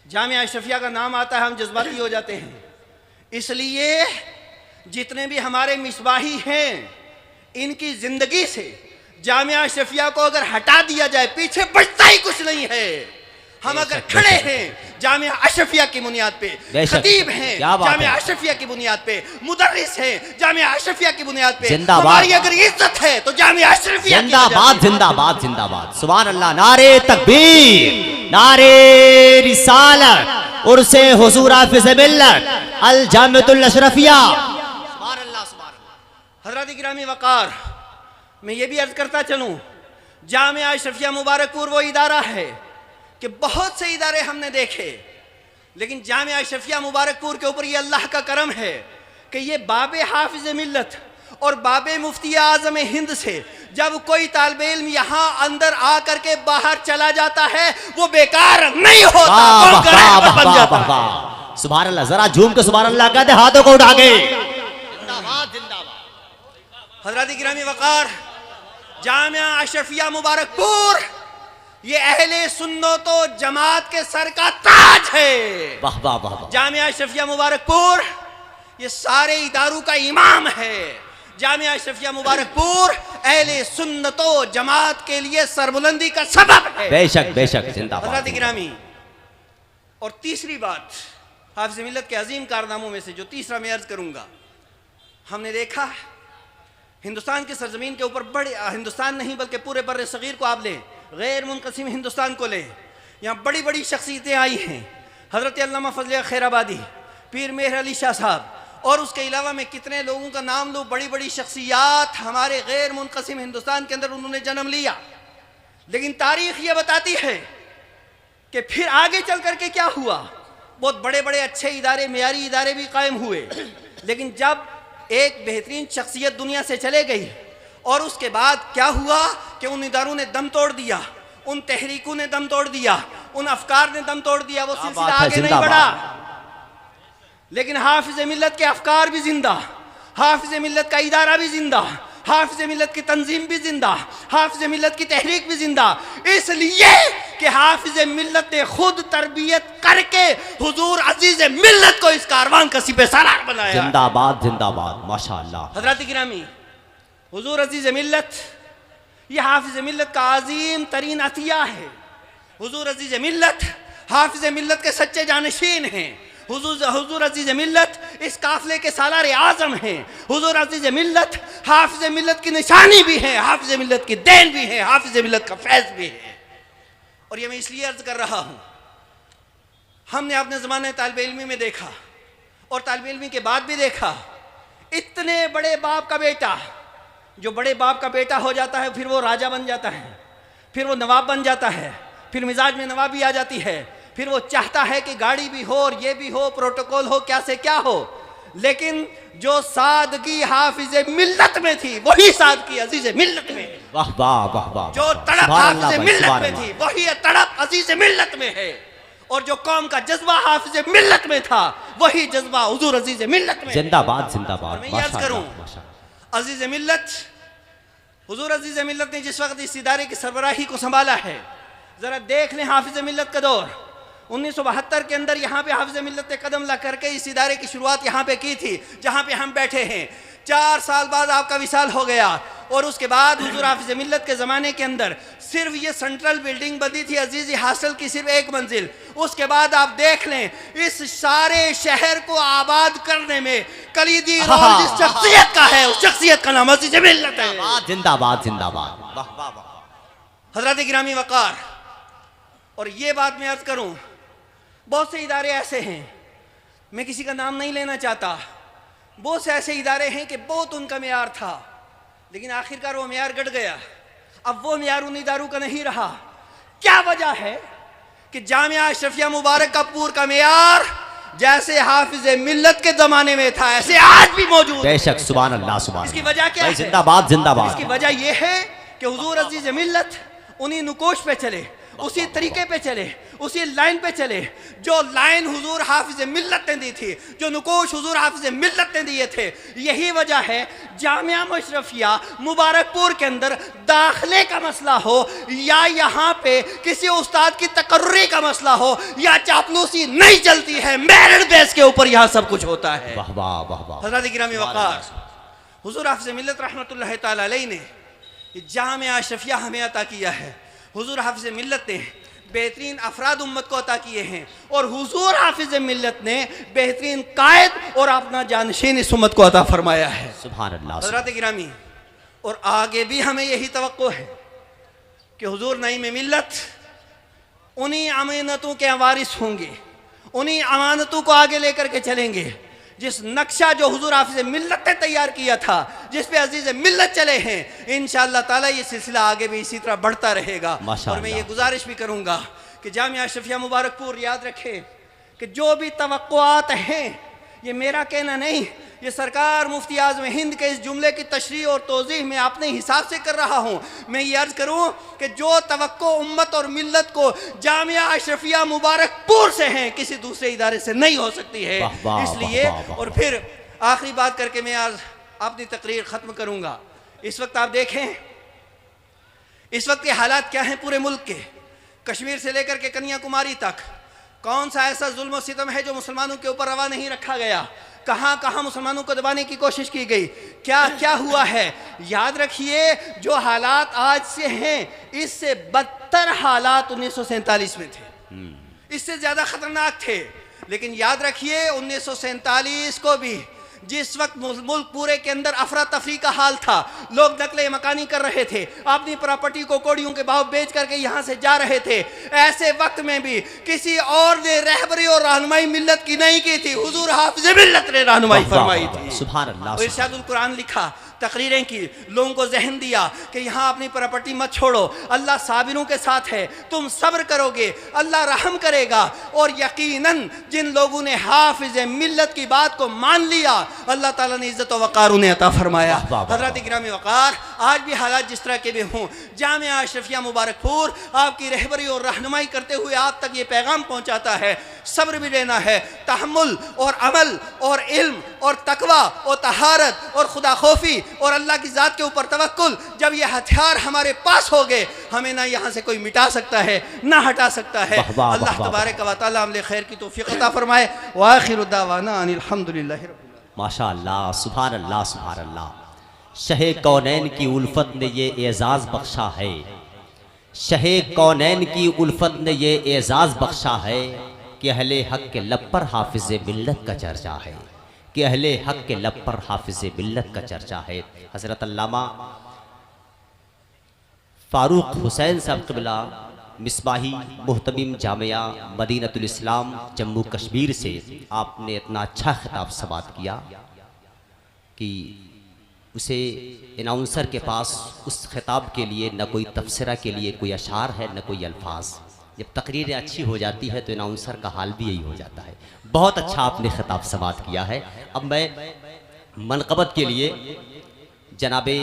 जामिया अशरफिया का नाम आता है हम जज्बाती हो जाते हैं, इसलिए जितने भी हमारे मिसबाही हैं इनकी जिंदगी से जामिया अशरफिया को अगर हटा दिया जाए पीछे बचता ही कुछ नहीं है। हम अगर खड़े हैं जामिया अशरफिया की बुनियाद पे, खतीब हैं जामिया अशरफिया की बुनियाद पे, मुदर्रिस हैं जामिया अशरफिया की बुनियाद पे, हमारी अगर इज्जत है तो जामिया अशरफिया की। जिंदाबाद जिंदाबाद जिंदाबाद, सुभान अल्लाह। नारे तकबीर, नारे रिसालत, उर्से हुजूर हाफिज़ मिल्लत अल जामिअतुल अशरफिया। हज़रत गिरामी वक़ार, मैं ये भी अर्ज करता चलूँ, जामिया अशरफिया मुबारकपुर वो इदारा है कि बहुत से इदारे हमने देखे, लेकिन जामिया अशरफिया मुबारकपुर के ऊपर ये अल्लाह का करम है कि ये बाबे हाफिज़ मिल्लत और बाबे मुफ्ती आज़म हिंद से जब कोई तालिब इल्म यहाँ अंदर आ करके बाहर चला जाता है वो बेकार नहीं होता, बन जाता है। सुभान अल्लाह। जरा झूम के सुभान अल्लाह कहते, हाथों को उठा के। हज़रत गिरामी वक़ार, जामिया अशरफिया मुबारकपुर ये अहले सुन्नत व जमात के सर का ताज है। वाह वाह वाह। जामिया अशरफिया मुबारकपुर ये सारे इदारों का इमाम है। जामिया अशरफिया मुबारकपुर अहले सुन्नत व जमात के लिए सरबुलंदी का सबब है। बेशक बेशक, जिंदाबाद। हज़रत गिरामी, और तीसरी बात हाफिज़ मिल्लत के अजीम कारनामों में से जो तीसरा मैं अर्ज करूंगा, हमने देखा हिंदुस्तान की सरजमीन के ऊपर बड़े, हिंदुस्तान नहीं बल्कि पूरे बर्रे सगीर को आप लें, गैर मुनक़सिम हिंदुस्तान को लें, यहाँ बड़ी बड़ी शख्सियतें आई हैं। हज़रत अल्लामा फ़ज़ल खैराबादी, पीर मेहर अली शाह साहब, और उसके अलावा मैं कितने लोगों का नाम लूँ, बड़ी बड़ी शख्सियात हमारे गैर मुनक़सिम हिंदुस्तान के अंदर उन्होंने जन्म लिया। लेकिन तारीख़ ये बताती है कि फिर आगे चल करके क्या हुआ, बहुत बड़े बड़े अच्छे इदारे, मेयारी इदारे भी कायम हुए, लेकिन जब एक बेहतरीन शख्सियत दुनिया से चले गई और उसके बाद क्या हुआ कि उन इदारों ने दम तोड़ दिया, उन तहरीकों ने दम तोड़ दिया, उन अफकार ने दम तोड़ दिया, वो सिलसिला आगे नहीं बढ़ा। लेकिन हाफिज़ मिल्लत के अफकार भी जिंदा, हाफिज़ मिल्लत का इदारा भी जिंदा, हाफिज़ मिल्लत की तंजीम भी जिंदा, हाफिज़ मिल्लत की तहरीक भी जिंदा, इसलिए कि हाफिज़ मिल्लत ने खुद तरबियत करके हुजूर अजीज़ मिल्लत को इस कारवान का सिपह सालार बनाया। जिंदाबाद जिंदाबाद, माशाअल्लाह। हज़रत गिरामी, हुजूर अजीज़ मिल्लत ये हाफिज़ मिल्लत का अजीम तरीन अतिया है। हुजूर अजीज़ मिल्लत हाफिज़ मिल्लत के सच्चे जानशीन हैं। हुजूर अजीज़ मिल्लत इस काफ़िले के सालार आज़म हैं। हुजूर अजीज़ मिल्लत हाफिज़ मिल्लत की निशानी भी है, हाफिज़ मिल्लत की देन भी है, हाफिज़ मिल्लत का फैज़ भी है। और ये मैं इसलिए अर्ज़ कर रहा हूँ, हमने अपने ज़माने तालिब इल्मी में देखा और तालिब इल्मी के बाद भी देखा, इतने बड़े बाप का बेटा, जो बड़े बाप का बेटा हो जाता है फिर वो राजा बन जाता है, फिर वो नवाब बन जाता है, फिर मिजाज में नवाबी आ जाती है, फिर वो चाहता है कि गाड़ी भी हो और ये भी हो, प्रोटोकॉल हो, क्या से क्या हो। लेकिन जो सादगी हाफिज मिल्लत में थी वही सादगी अजीज मिल्लत में है। वाह वाह वाह वाह। जो तड़प हाफिज मिल्लत में थी वही तड़प अजीज मिल्लत में है, और जो कौम का जज्बा हाफिज मिल्लत में था वही जज्बा हुजूर अजीज मिल्लत में। जिंदाबाद जिंदाबाद। मैं याद करूं, अजीज मिल्लत, हुजूर अजीज मिल्लत ने जिस वक्त इस इदारे की सरबराही को संभाला है, जरा देख लें हाफिज मिल्लत का दौर। 1972 के अंदर यहाँ पे हाफिज मिल्लत ने कदम ला करके इस इदारे की शुरुआत यहाँ पे की थी जहाँ पे हम बैठे हैं। 4 साल बाद आपका विसाल हो गया, और उसके बाद हुजूर हाफिज मिल्लत के ज़माने के अंदर सिर्फ ये सेंट्रल बिल्डिंग बनी थी अजीज़ी हॉस्टल की, सिर्फ 1 मंजिल। उसके बाद आप देख लें इस सारे शहर को आबाद करने में कलीदी रोल जिस शख्सियत का है उस शख्सियत का नाम अजीज़ मिल्लत है। जिंदाबाद जिंदाबाद। वाह वाह वाह। हज़रत गिरामी वक़ार, और ये बात मैं अर्ज़ करूँ, बहुत से इदारे ऐसे हैं, मैं किसी का नाम नहीं लेना चाहता, बहुत से ऐसे इदारे हैं कि बहुत उनका मेयार था लेकिन आखिरकार वो मेयार गड़ गया। अब वो मेयार उन इदारों का नहीं रहा। क्या वजह है कि जामिया अशरफिया मुबारकपुर का मेयार जैसे हाफिज मिल्लत के ज़माने में था ऐसे आज भी मौजूद है। बेशक, सुभान अल्लाह सुभान। इसकी वजह क्या है? जिंदाबाद जिंदाबाद। इसकी वजह यह है कि हुजूर अजीज मिल्लत उन्हीं नुकोश पे चले, उसी तरीके पे चले, उसी लाइन पे चले जो लाइन हुजूर हाफिज मिल्लत ने दी थी, जो नुकोश हुजूर हाफिज मिल्लत ने दिए थे। यही वजह है जामिया अशरफिया मुबारकपुर के अंदर दाखिले का मसला हो या यहाँ पे किसी उस्ताद की तकर्री का मसला हो या चापलूसी नहीं चलती है, मेरिट बेस के ऊपर यहाँ सब कुछ होता है। वाह वाह वाह वाह। हज़रत गिरामी वक़ार, हुजूर हाफिज मिल्लत रहमतुल्लाह तआला अलैहि ने जामिया अशरफिया हमें अता किया है। हुजूर हाफिज मिल्लत ने बेहतरीन अफराद उम्मत को अता किए हैं, और हुजूर हाफिज मिल्लत ने बेहतरीन कायद और अपना जानशीन इस उम्मत को अता फरमाया है। सुभान अल्लाह। हज़रत गिरामी, और आगे भी हमें यही तवक्को है कि हुजूर नईम मिल्लत उन्हीं अमानतों के वारिस होंगे, उन्हीं अमानतों को आगे लेकर के चलेंगे जिस नक्शा जो हुजूर हाफिज मिल्लत ने तैयार किया था, जिस पे अजीज मिल्लत चले हैं। इंशाअल्लाह ताला ये सिलसिला आगे भी इसी तरह बढ़ता रहेगा। और मैं ये गुजारिश भी करूँगा कि जामिया अशरफिया मुबारकपुर याद रखें कि जो भी तवक्कुआत हैं, ये मेरा कहना नहीं, ये सरकार मुफ्ती आज़म हिंद के इस जुमले की तशरीह और तोज़ीह में अपने हिसाब से कर रहा हूँ। मैं ये अर्ज़ करूँ कि जो तवक्को उम्मत और मिल्लत को जामिया अशरफिया मुबारकपुर से हैं किसी दूसरे इदारे से नहीं हो सकती है। इसलिए और फिर आखिरी बात करके मैं आज अपनी तकरीर ख़त्म करूँगा। इस वक्त आप देखें इस वक्त के हालात क्या हैं पूरे मुल्क के, कश्मीर से लेकर के कन्याकुमारी तक कौन सा ऐसा जुल्म और सितम है जो मुसलमानों के ऊपर रवा नहीं रखा गया, कहाँ कहाँ मुसलमानों को दबाने की कोशिश की गई, क्या क्या हुआ है। याद रखिए जो हालात आज से हैं इससे बदतर हालात 1947 में थे, इससे ज़्यादा ख़तरनाक थे। लेकिन याद रखिए 1947 को भी जिस वक्त मुल्क पूरे के अंदर अफरा तफरी का हाल था, लोग नकले मकानी कर रहे थे, अपनी प्रॉपर्टी को कौड़ियों के भाव बेच करके यहाँ से जा रहे थे, ऐसे वक्त में भी किसी और ने रहबरी और रहनुमाई मिल्लत की नहीं की थी, हुजूर हाफिज मिल्लत ने रहनुमाई फरमाई थी। सुभान अल्लाह। इरशादुल कुरान लिखा, तकरीरें की, लोगों को जहन दिया कि यहाँ अपनी प्रॉपर्टी मत छोड़ो, अल्लाह साबिरों के साथ है, तुम सब्र करोगे अल्लाह रहम करेगा। और यकीनन जिन लोगों ने हाफिज मिल्लत की बात को मान लिया अल्लाह ताला ने इज़्ज़त व वक़ार उन्हें अता फरमाया। हज़रत गिरामी वक़ार, आज भी हालात जिस तरह के भी हों, जामिया अशरफिया मुबारकपुर आपकी रहबरी और रहनुमाई करते हुए आप तक ये पैगाम पहुँचाता है, सब्र भी लेना है, तहम्मुल और अमल और इल्म और तकवा और तहारत और खुदा खौफी और अल्लाह की ज़ात के ऊपर तवक्कुल, जब ये हथियार हमारे पास हो गए हमें ना यहाँ से कोई मिटा सकता है ना हटा सकता है। अल्लाह तबारक व तआला अमल खैर की तौफीक अता फरमाए। व आखिरु दावाना अनिल हम्दुलिल्लाहि रब्बिल आलमीन। माशाअल्लाह, सुभान अल्लाह, सुभान अल्लाह। शहे कौनैन की उल्फत ने ये एजाज़ बख्शा है, शहे कौनैन की उल्फत ने ये एजाज़ बख्शा है कि अहले हक के लब पर हाफिज मिल्लत का चर्चा है, कि अहले हक के लब पर हाफिज मिल्लत का चर्चा है। हज़रत अल्लामा फारूक हुसैन साहब क़िबला मिसबाही मुहतमिम जामिया मदीनतुल इस्लाम जम्मू कश्मीर से आपने इतना अच्छा खिताब समात किया कि उसे अनाउंसर के पास उस खिताब के लिए न कोई तबसरा के लिए कोई अशार है न कोई अल्फाज। जब तकरीरें अच्छी हो जाती है तो अनाउंसर का हाल भी यही हो जाता है। बहुत अच्छा आपने खिताब समात किया है। अब मैं मनक़बत के लिए जनाबे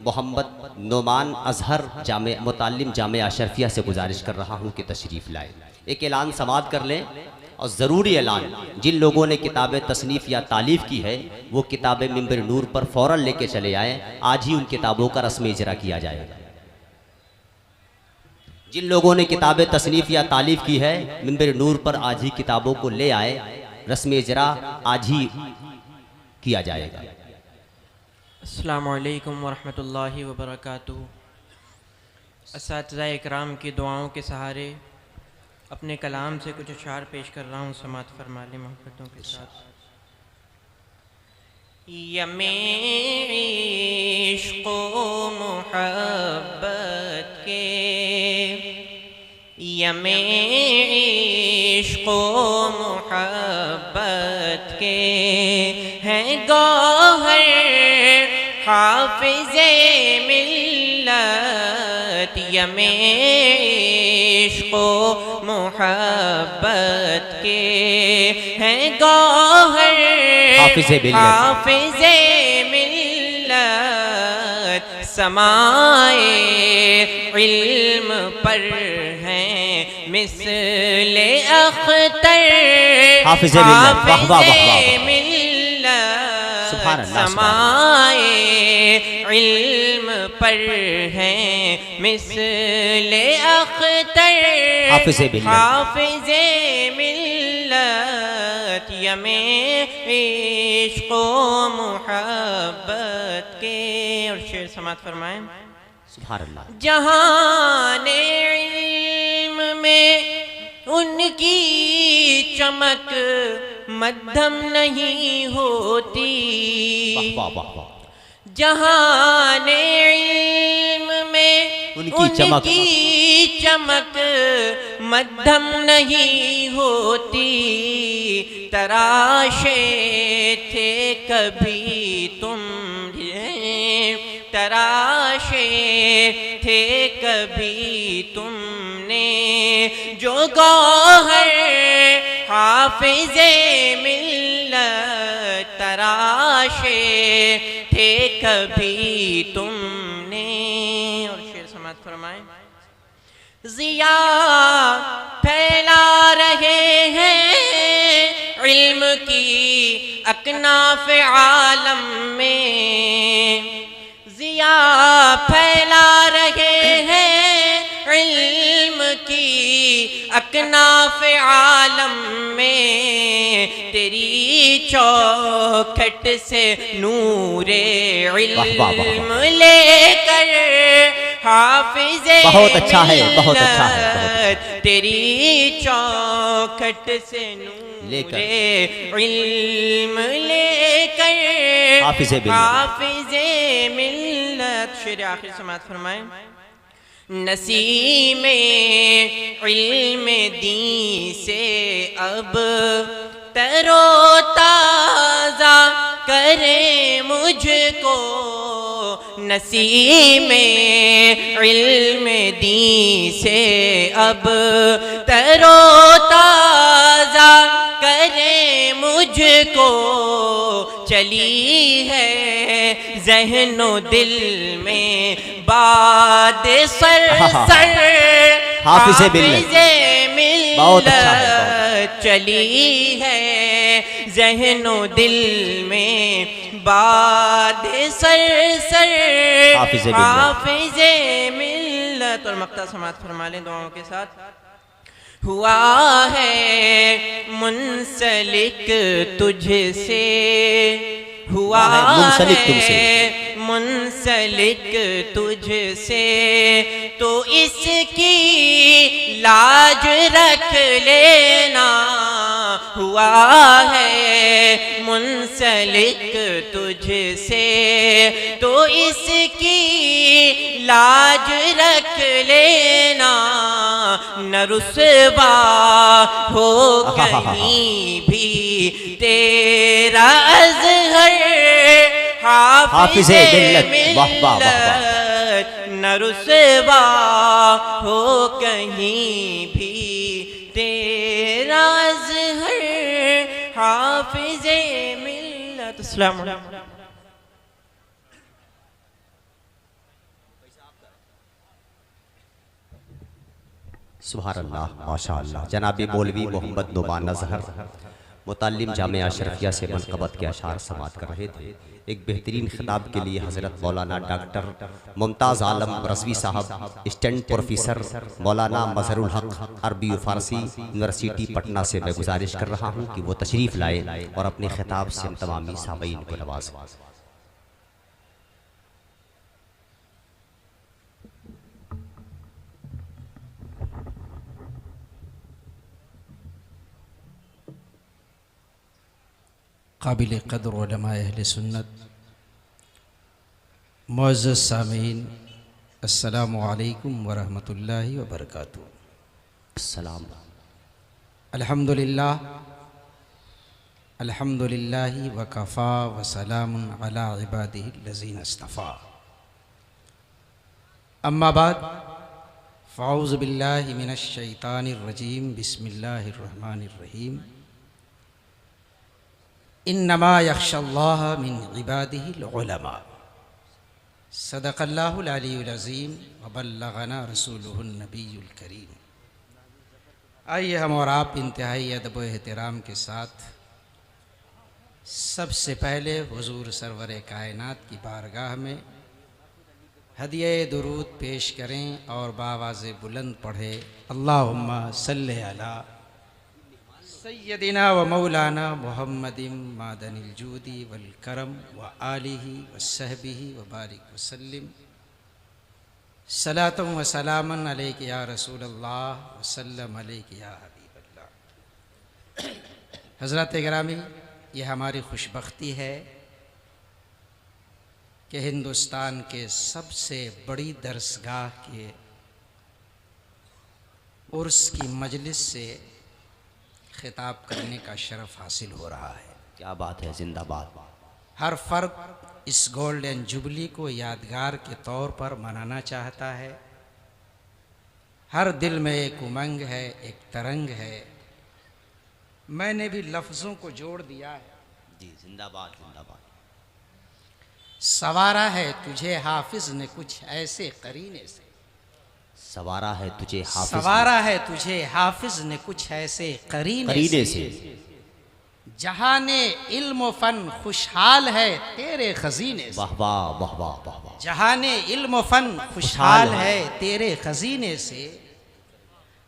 मोहम्मद नोमान अजहर जामे मुतालिम जामिया अशरफिया से गुजारिश कर रहा हूँ कि तशरीफ़ लाए। एक ऐलान समात कर लें और ज़रूरी ऐलान, जिन लोगों ने किताबें तसनीफ़ या तालीफ़ की है वो किताबें मिंबर नूर पर फ़ौरन लेके चले आएँ। आज ही उन किताबों का रस्म इजरा किया जाएगा। जिन लोगों ने किताबें तसनीफ़ या तालीफ़ की है मिंबर नूर पर आज ही किताबों को ले आए, रस्म इजरा आज ही किया जाएगा। अस्सलामु अलैकुम वरहमतुल्लाहि वबरकातुहू। असातिज़ा इकराम की दुआओं के सहारे अपने कलाम से कुछ अशार पेश कर रहा हूँ, समात फरमा लें मोहब्बतों के साथ। यमे इश्क़ मोहब्बत के, यमे इश्क़ मोहब्बत के हैं गौहर हाफ़िज़े मिल्लत। यमे इश्क़ मोहब्बत के हैं गौहर हाफ़िज़े मिल्लत। समाए इल्म पर हैं मिस्ले अख्तर हाफ़िज़े मिल्लत। समाए इल्म पर हैं मिस्ले अख्तर हाफ़िज़े मिल्लत। यमे इश्क़ मोहब्बत के। और शेर समात फरमाएं। सुभान अल्लाह। जहाने इल्म में उनकी चमक मध्यम नहीं होती। जहाने इल्म में उनकी चमक मध्यम नहीं होती। तराशे थे कभी तुम, तराशे थे कभी तुमने जो गौहर हाफ़िज़े मिल्लत। तराशे थे कभी तुमने। और शेर समात फरमाएं। ज़िया फैला रहे हैं इल्म की अकनाफ़ आलम में। ज़िया फैला रहे हैं इल्म की अकनाफ़ आलम में। तेरी चौखट से नूरे इल्म लेकर हाफ़िज़े बहुत अच्छा है, बहुत अच्छा है। तेरी चौखट से नूरे इल्म लेकर हाफ़िज़े मिल्लत। शेर आखिर समात फरमाएं। नसीमे इल्म दीन से अब तरोताज़ा करे मुझको। नसीमे इल्म दीन से अब तरोताज़ा करे मुझको। चली है ज़हनो दिल में बाद सर सर हाफ़िज़े मिल्लत। बहुत अच्छा है। चली है ज़हनो दिल में बाद सर सर हाफ़िज़े मिल्लत। और मक्ता समात फरमा लें दुआओं के साथ। हुआ है मुंसलिक तुझसे, हुआ है मुंसलिक तुझसे, तो इसकी लाज रख लेना। हुआ है मुंसलिक तुझसे, तो इसकी लाज रख लेना। न रुसवा हो कहीं भी तेरा अज़हर हाफिज़े मिल्लत न रुसवा हो कहीं भी तेरा अज़हर हाफिज़े मिल्लत। अस्सलामु अलैकुम। सुभान अल्लाह माशा अल्लाह। जनाब मौलवी मोहम्मद नुमान अज़हर मुतल्लिम जामिया अशरफिया से मनक़बत के अशार समात कर रहे थे। एक बेहतरीन खिताब के लिए हज़रत मौलाना डॉक्टर मुमताज़ आलम रज़वी साहब स्टैंड प्रोफेसर मौलाना मज़हरुल हक़ अरबी व फ़ारसी यूनिवर्सिटी पटना से मैं गुजारिश कर रहा हूँ कि वो तशरीफ़ लाए और अपने खिताब से तमामी सामीन को नवाज़ें। काबिल क़द्र उलमा अहले सुन्नत मुअज़्ज़ज़ सामीन अस्सलामु अलैकुम व रहमतुल्लाहि व बरकातुहू। अस्सलाम। अल्हम्दुलिल्लाह अल्हम्दुलिल्लाहि व कफ़ा व सलामुन अला इबादिहि लज़ीना इस्तफ़ा। अम्मा बाद फ़अऊज़ु बिल्लाहि मिनश शैतानिर रजीम बिस्मिल्लाहिर रहमानिर रहीम। इन्नमा यख्शल्लाह मिन इबादिहिल उलमा। सदक़ल्लाहुल अलीयुल अज़ीम व बल्लगना रसूलुहुन नबियुल करीम। आइए हम और आप इंतहाई अदब व एहतराम के साथ सबसे पहले हुज़ूर सरवर कायनात की बारगाह में हदिये दुरूद पेश करें और बावाज़े बुलंद पढ़े अल्लाहुम्मा सल्ले अला सय्यदिना व मौलाना मुहम्मदिन मादनिल जूदी वल करम व आलिहि व सहबिहि व बारिक वसल्लिम। सलातुम व सलामन अलैका या रसूल अल्लाह व सल्लम अलैका या हबीब अल्लाह। हज़रात गिरामी, ये हमारी खुशबख्ती है कि हिंदुस्तान के सबसे बड़ी दरसगाह के उर्स की मजलिस से खिताब करने का शरफ़ हासिल हो रहा है। क्या बात है, जिंदाबाद। हर फ़र्द इस गोल्डन जुबली को यादगार के तौर पर मनाना चाहता है। हर दिल में एक उमंग है, एक तरंग है। मैंने भी लफ्ज़ों को जोड़ दिया है। जी जिंदाबाद जिंदाबाद। सवारा है तुझे हाफिज़ ने कुछ ऐसे करीने से। सवारा है तुझे हाफिज़, सवारा है तुझे हाफिज़ ने कुछ ऐसे करीने से। जहाने इल्म व फ़न खुशहाल है तेरे खजीने से। वाह वाह वाह वाह वाह वाह। जहाने इल्म व फ़न खुशहाल है तेरे खजीने से।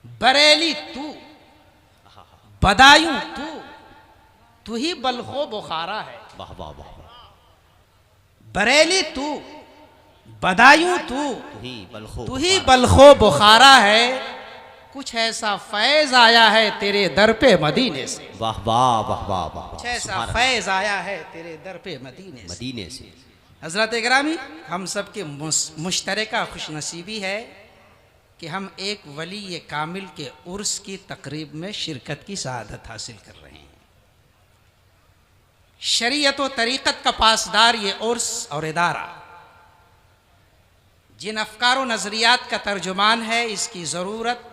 बरेली तू बदायूं तू ही बलखो बुखारा है। वाह वाह वाह। बरेली तू बदायूं तू ही बलखो बुखारा है। कुछ ऐसा फैज़ आया है तेरे दर पे मदीने से। वाह वाह वाह वाह वाह। कुछ ऐसा फैज़ आया है तेरे दर पे मदीने से। हज़रत गिरामी, हम सब के मुश्तरका खुशनसीबी है कि हम एक वली कामिल के उर्स की तकरीब में शिरकत की सआदत हासिल कर रहे हैं। शरीयत व तरीक़त का पासदार ये उर्स और इदारा जिन अफकार व नज़रियात का तर्जुमान है, इसकी ज़रूरत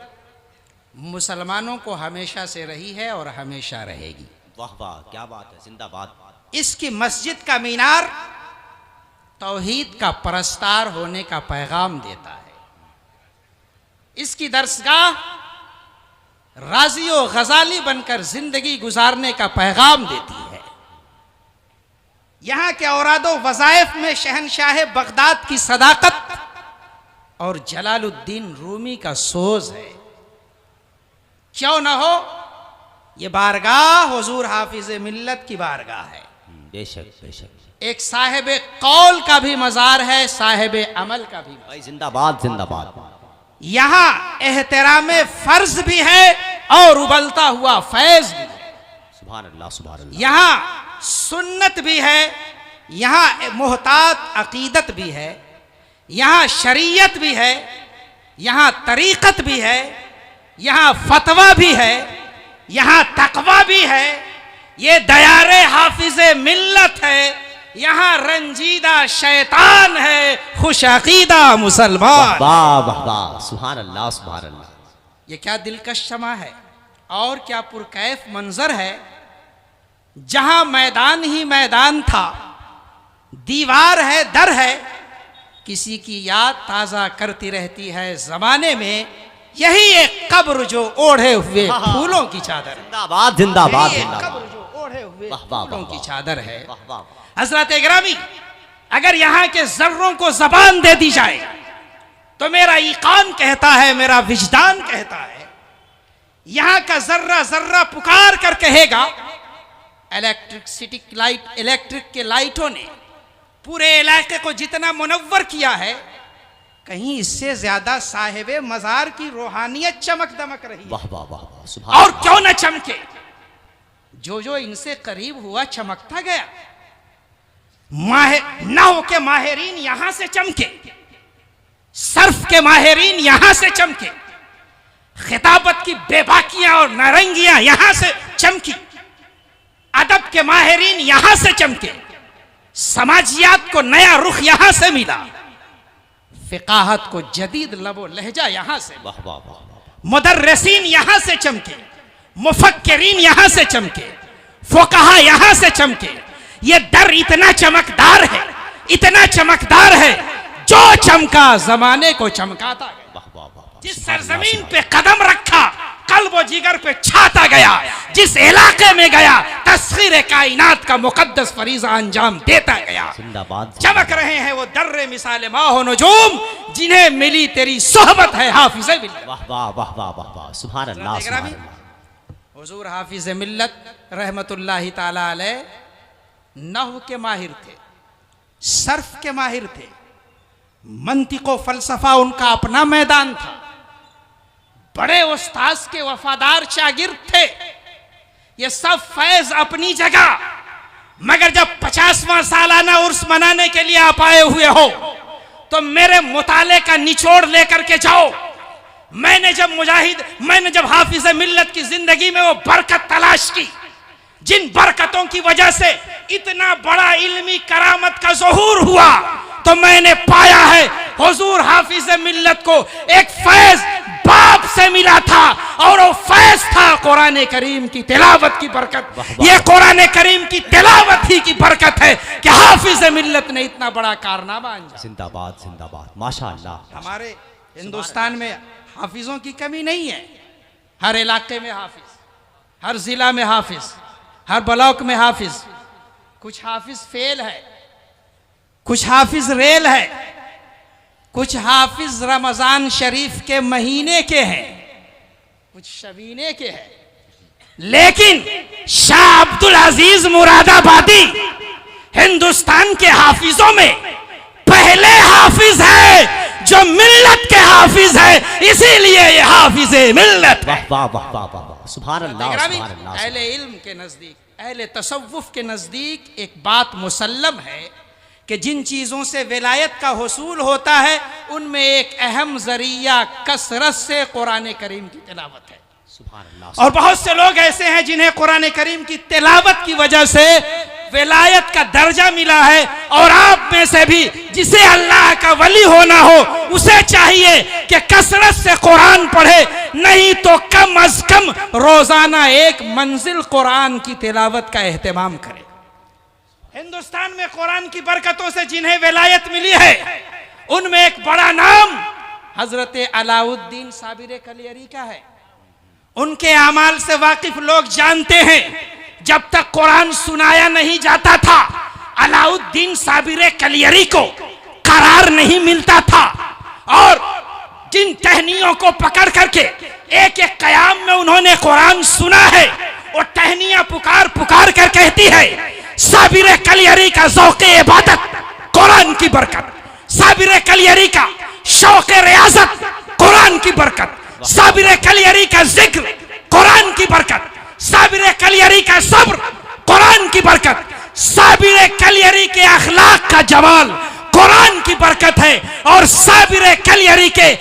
मुसलमानों को हमेशा से रही है और हमेशा रहेगी। वाह वाह, क्या बात है, जिंदाबाद। इसकी मस्जिद का मीनार तौहीद का परस्तार होने का पैगाम देता है। इसकी दरसगाह राज़ी व गज़ाली बनकर जिंदगी गुजारने का पैगाम देती है। यहाँ के औरादो वज़ाइफ में शहनशाह बगदाद की सदाकत और जलालुद्दीन रूमी का सोज है। क्यों न हो, ये बारगाह हुजूर हाफिज़ मिल्लत की बारगाह है। बेशक बेशक। एक साहिब कौल का भी मज़ार है, साहिब अमल का भी। भाई जिंदाबाद जिंदाबाद। यहाँ एहतराम फर्ज भी है और उबलता हुआ फैज भी है। सुभान अल्लाह सुभान अल्लाह। यहाँ सुन्नत भी है, यहाँ मोहतात अकीदत भी है, यहाँ शरीयत भी है, यहाँ तरीक़त भी है, यहाँ फतवा भी है, यहाँ तकवा भी है, ये दयारे हाफिजे मिल्लत है, यहाँ रंजीदा शैतान है, खुश अकीदा मुसलमान। वाह वाह वाह, सुभान अल्लाह सुभान अल्लाह। ये क्या दिलकश शमा है और क्या पुरकैफ मंजर है। जहां मैदान ही मैदान था, दीवार है, दर है, किसी की याद ताजा करती रहती है जमाने में। यही एक कब्र जो ओढ़े हुए फूलों की चादर, जिंदाबाद जिंदाबाद कब्र जिंदाबाद। जो ओढ़े हुए वाह, वाह, फूलों वाह, की वाह। चादर है। वाह वाह। हजरत गिरामी, अगर यहाँ के जर्रों को जबान दे दी जाए तो मेरा ईकान कहता है, मेरा विजदान कहता है, यहाँ का जर्रा जर्रा पुकार कर कहेगा, इलेक्ट्रिसिटी लाइट, इलेक्ट्रिक के लाइटों ने पूरे इलाके को जितना मुनव्वर किया है, कहीं इससे ज्यादा साहिबे मजार की रूहानियत चमक दमक रही है। वाह वाह वाह वाह, सुभान और अल्लाह। क्यों न चमके, जो जो इनसे करीब हुआ चमकता गया। नहव के माहिरीन यहां से चमके, सर्फ के माहिरीन यहां से चमके, खिताबत की बेबाकियां और नारंगियां यहां से चमकी, अदब के माहिरीन यहां से चमके, समाजियात को नया रुख यहां से मिला, फिकाहत को जदीद लबो लहजा यहां से, वाह वाह वाह वाह। मुदर्रिसीन यहां से चमके, मुफक्किरीन यहां से चमके, फुकहा यहां से चमके। ये दर इतना चमकदार है, इतना चमकदार है, जो चमका जमाने को चमकाता गया। वाह वाह वाह वाह। जिस सरजमीन पे कदम रखा, कल्ब व जिगर पे छाता गया, जिस इलाके में गया, तस्खीर कायनात का मुकद्दस फरीज़ा अंजाम देता गया। जिंदाबाद। चमक रहे हैं वो दर्रे मिसाल माहो नजूम, जिन्हें मिली तेरी सोहबत है हाफिज़े मिल्लत। वाह वाह वाह वाह वाह वाह, सुभान अल्लाह सुभान अल्लाह। हुजूर हाफिज़ मिल्लत रहमतुल्लाहि ताला अलैह नहव के माहिर थे, सर्फ के माहिर थे, मंतिको फलसफा उनका अपना मैदान था, बड़े उस्ताद के वफादार शागिर्द थे। ये सब फैज अपनी जगह, मगर जब 50वां सालाना उर्स मनाने के लिए आप आए हुए हो तो मेरे मुताले का निचोड़ लेकर के जाओ। मैंने जब हाफिज़ मिल्लत की जिंदगी में वो बरकत तलाश की, जिन बरकतों की वजह से इतना बड़ा इल्मी करामत का ज़हूर हुआ, तो मैंने पाया है हुजूर हाफिज़ मिल्लत को एक फैज बाप से मिला था, और वो फैज था कुरान करीम की तिलावत की बरकत। ये कुरान करीम की तिलावत ही की बरकत है कि हाफिज़ मिल्लत ने इतना बड़ा कारनामा अंजाम। जिंदाबाद जिंदाबाद, माशाअल्लाह। हमारे हिंदुस्तान में हाफिजों की कमी नहीं है, हर इलाके में हाफिज, हर जिला में हाफिज, हर ब्लॉक में हाफिज। कुछ हाफिज फेल है, कुछ हाफिज रेल है, कुछ हाफिज रमजान शरीफ के महीने के हैं, कुछ शबीने के हैं, लेकिन शाह अब्दुल अजीज मुरादाबादी हिंदुस्तान के हाफिजों में पहले हाफिज है जो मिल्लत के हाफिज है, इसीलिए ये हाफिज मिल्लत है। वाह वाह वाह वाह वाह, सुभान अल्लाह सुभान अल्लाह। अहले इल्म के नजदीक, अहले तसव्वुफ के नजदीक एक बात मुसल्लम है कि जिन चीजों से विलायत का हुसूल होता है, उनमें एक अहम जरिया कसरत से कुरान करीम की तिलावत है। सुभान अल्लाह। और बहुत से लोग ऐसे हैं जिन्हें कुरान करीम की तिलावत की वजह से विलायत का दर्जा मिला है, और आप में से भी जिसे अल्लाह का वली होना हो, उसे चाहिए कि कसरत से कुरान पढ़े, नहीं तो कम अज कम रोजाना एक मंजिल कुरान की तिलावत का एहतमाम करे। हिंदुस्तान में कुरान की बरकतों से जिन्हें विलायत मिली है, उनमें एक बड़ा नाम हजरत अलाउद्दीन साबिर कलियरी का है। उनके अमाल से वाकिफ लोग जानते हैं, जब तक कुरान सुनाया नहीं जाता था, अलाउद्दीन साबिर कलियरी को करार नहीं मिलता था, और जिन टहनियों को पकड़ करके एक एक कयाम में उन्होंने कुरान सुना है, वो टहनियां पुकार पुकार कर कहती है, साबिर कलियरी का ज़ौक़े इबादत कुरान की बरकत, साबिर कलियरी का शौक़ रियाज़त कुरान की बरकत, साबिर कलियरी का जिक्र कुरान की बरकत, साबिर कलियरी का सब्र कुरान की बरकत, साबिर कलियरी के अखलाक का जमाल कुरान की बरकत है, और साबिर कलियरी के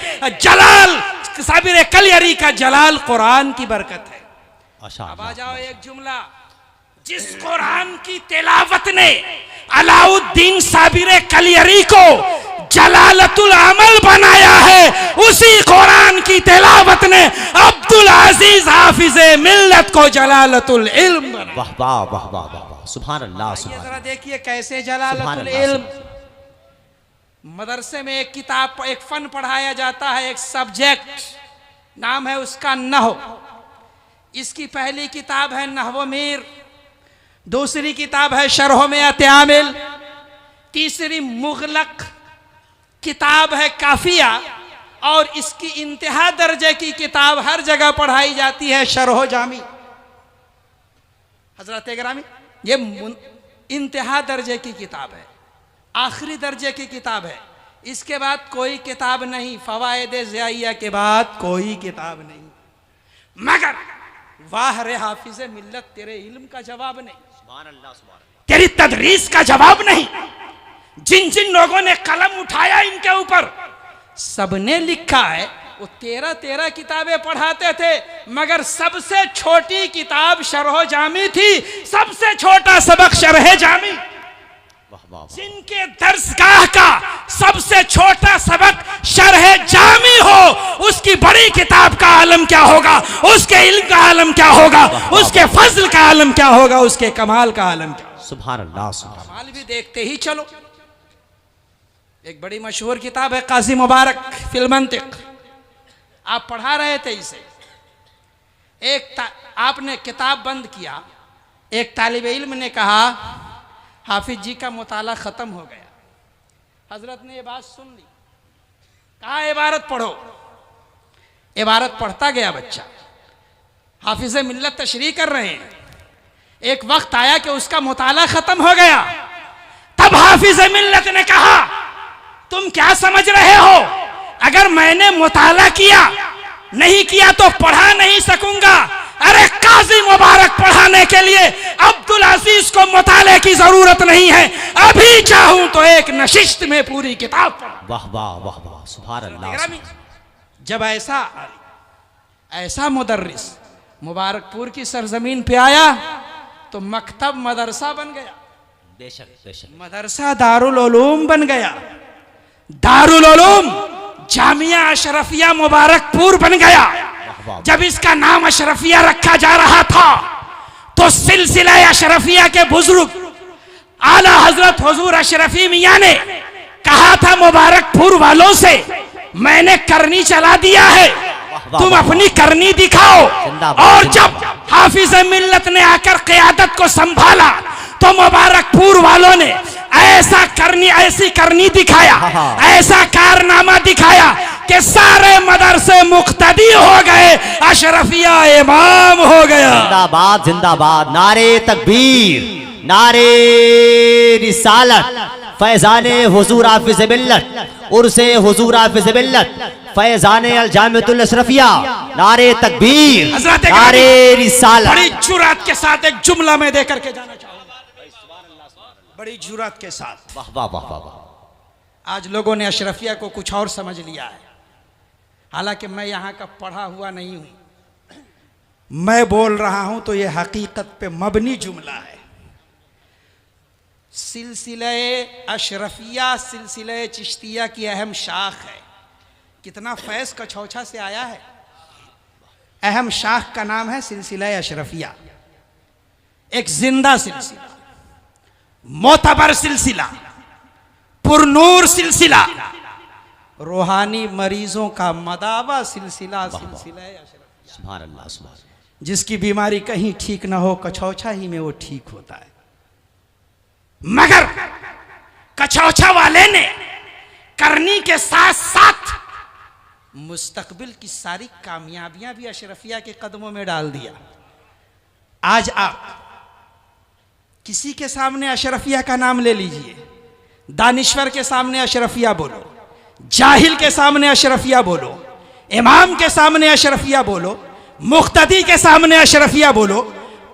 जलाल साबिर कलियरी का जलाल कुरान की बरकत है। अब आ जाओ एक जुमला, जिस कुरान की तिलावत ने अलाउद्दीन साबिर कलियरी को जलालतुल अमल बनाया है, उसी कुरान की तिलावत ने अब्दुल अजीज हाफिज़े मिल्लत को जलालतुल इल्म बनाया। वाह वाह वाह वाह वाह, सुभान अल्लाह। ये जरा देखिए कैसे जलालतुल इल्म। मदरसे में एक किताब, एक फन पढ़ाया जाता है, एक सब्जेक्ट, नाम है उसका नहव। इसकी पहली किताब है नहव मीर, दूसरी किताब है शरह में अत्यामिल, तीसरी मुगलक किताब है काफिया, और इसकी इंतहा दर्जे की किताब हर जगह पढ़ाई जाती है शरह जामी। हजरत ग्रामी, ये इंतहा दर्जे की किताब है, आखिरी दर्जे की किताब है। इसके बाद कोई किताब नहीं, फवायद ज़ियाइया के बाद कोई किताब नहीं। मगर वाह रे हाफिज़े मिल्लत, तेरे इल्म का जवाब नहीं, तेरी तदरीस का जवाब नहीं। जिन जिन लोगों ने कलम उठाया इनके ऊपर, सबने लिखा है वो 13 किताबें पढ़ाते थे, मगर सबसे छोटी किताब शरह जामी थी, सबसे छोटा सबक शरह जामी। जिनके दर्सगाह का सबसे छोटा सबक शरह जामी हो, उसकी बड़ी किताब का आलम क्या होगा, उसके इल्म का आलम क्या होगा, उसके फजल का आलम क्या होगा, उसके कमाल का आलम क्या। सुभान अल्लाह। कमाल भी देखते ही चलो। एक बड़ी मशहूर किताब है काजी मुबारक फिल मंतिक, आप पढ़ा रहे थे इसे, आपने किताब बंद किया, एक तालिब इल्म ने कहा हाफिज जी का मुताला खत्म हो गया। हजरत ने ये बात सुन ली, कहा इबारत पढ़ो। इबारत पढ़ता गया बच्चा, हाफिज़े मिल्लत तशरीह कर रहे हैं। एक वक्त आया कि उसका मुताला खत्म हो गया, तब हाफिज़े मिल्लत ने कहा तुम क्या समझ रहे हो, अगर मैंने मुताला किया नहीं किया तो पढ़ा नहीं सकूंगा। अरे काजी मुबारक पढ़ाने के लिए अब्दुल अजीज को मुताले की जरूरत नहीं है, अभी चाहूं तो एक नशिस्त में पूरी किताब पढ़। वाह वाह वाह वाह, सुभान अल्लाह। जब ऐसा मुदर्रिस मुबारकपुर की सरजमीन पे आया तो मकतब मदरसा बन गया। बेशक बेशक, मदरसा दारुल उलूम बन गया, दारुल उलूम जामिया अशरफिया मुबारकपुर बन गया। जब इसका नाम अशरफिया रखा जा रहा था तो सिलसिला अशरफिया के बुजुर्ग आला हजरत हुजूर अशरफी मियां ने कहा था मुबारकपुर वालों से, मैंने करनी चला दिया है, तुम अपनी करनी दिखाओ। और जब हाफिज़ मिल्लत ने आकर क़यादत को संभाला तो मुबारकपुर वालों ने ऐसी करनी दिखाया, ऐसा कारनामा दिखाया कि सारे मदरसे मुक्तदी हो गए, अशरफिया इमाम हो गया। जिंदाबाद जिंदाबाद, नारे तकबीर, नारे रिसालत, फैजाने हुजूर हाफिज़ मिल्लत, उर्से हुजूर हाफिज़ मिल्लत, फैजाने अल जामिअतुल अशरफिया, नारे तकबीर, नारे रिसालत। बड़ी जुर्रत के साथ एक जुमला में देकर के जाना चाहूंगा, बड़ी जुर्रत के साथ। वाह वाह वाह वाह। आज लोगों ने अशरफिया को कुछ और समझ लिया है, हालांकि मैं यहाँ का पढ़ा हुआ नहीं हूँ, मैं बोल रहा हूँ तो ये हकीकत पे मबनी जुमला है। सिलसिले अशरफिया सिलसिले चिश्तिया की अहम शाख है। कितना फैज़ कछौछा से आया है। अहम शाख का नाम है सिलसिला अशरफिया, एक जिंदा सिलसिला, मोतबर सिलसिला, पुरनूर सिलसिला, रूहानी मरीजों का मदावा सिलसिला, सिलसिला अशरफिया। सुभान अल्लाह, सुभान अल्लाह। जिसकी बीमारी कहीं ठीक ना हो, कछौछा ही में वो ठीक होता है। मगर कछौछा वाले ने करनी के साथ साथ मुस्तकबिल की सारी कामयाबियां भी अशरफिया के कदमों में डाल दिया। आज आप किसी के सामने अशरफिया का नाम ले लीजिए, दानिश्वर के सामने अशरफिया बोलो, जाहिल के सामने अशरफिया बोलो, इमाम के सामने अशरफिया बोलो, मुक्तदी के सामने अशरफिया बोलो,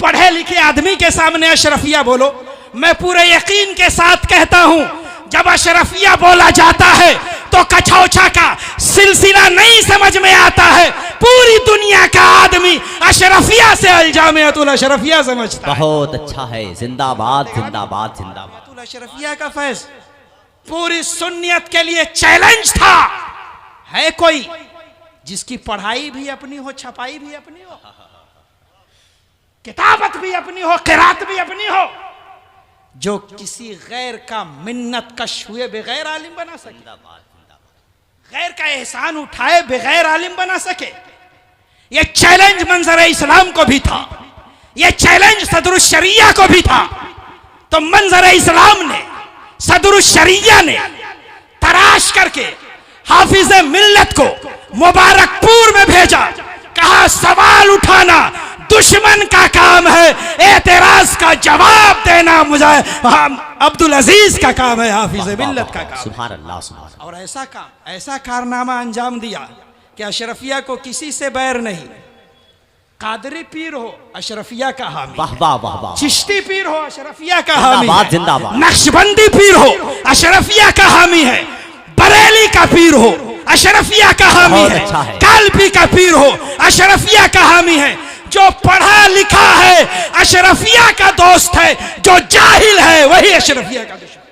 पढ़े लिखे आदमी के सामने अशरफिया बोलो। मैं पूरे यकीन के साथ कहता हूं, जब अशरफिया बोला जाता है तो कछौछा का सिलसिला नहीं समझ में आता है। पूरी दुनिया का आदमी अशरफिया से अलजामियतुल अशरफिया समझता है। बहुत अच्छा है, जिंदाबाद जिंदाबाद जिंदाबाद। अशरफिया का फैज पूरी सुन्नियत के लिए चैलेंज था। है कोई जिसकी पढ़ाई भी अपनी हो, छपाई भी अपनी हो, किताबत भी अपनी हो, किरात भी अपनी हो, जो किसी गैर का मिन्नत कश हुए बगैर आलिम बना सके, गैर का एहसान उठाए बगैर आलिम बना सके? यह चैलेंज मंजर इस्लाम को भी था, यह चैलेंज सदरुश शरिया को भी था। तो मंजर इस्लाम ने, सदरुश शरिया ने तराश करके हाफिज मिल्लत को मुबारकपुर में भेजा। कहा सवाल उठाना दुश्मन का काम है, एतराज का जवाब देना मुझे अब्दुल अजीज का काम है, हाफिज मिल्लत का काम। सुभान अल्लाह सुभान अल्लाह। और ऐसा काम, ऐसा कारनामा अंजाम दिया कि अशरफिया को किसी से बैर नहीं। कादरी पीर हो, अशरफिया का हामी। वाह वाह वाह वाह। चिश्ती पीर हो, अशरफिया का हामी है। जिंदाबाद। नक्शबंदी पीर हो, अशरफिया का हामी है। बरेली का पीर हो, अशरफिया का हामी है। कालपी का पीर हो, अशरफिया का हामी है। जो पढ़ा लिखा है अशरफिया का दोस्त है, जो जाहिल है वही अशरफिया का दुश्मन।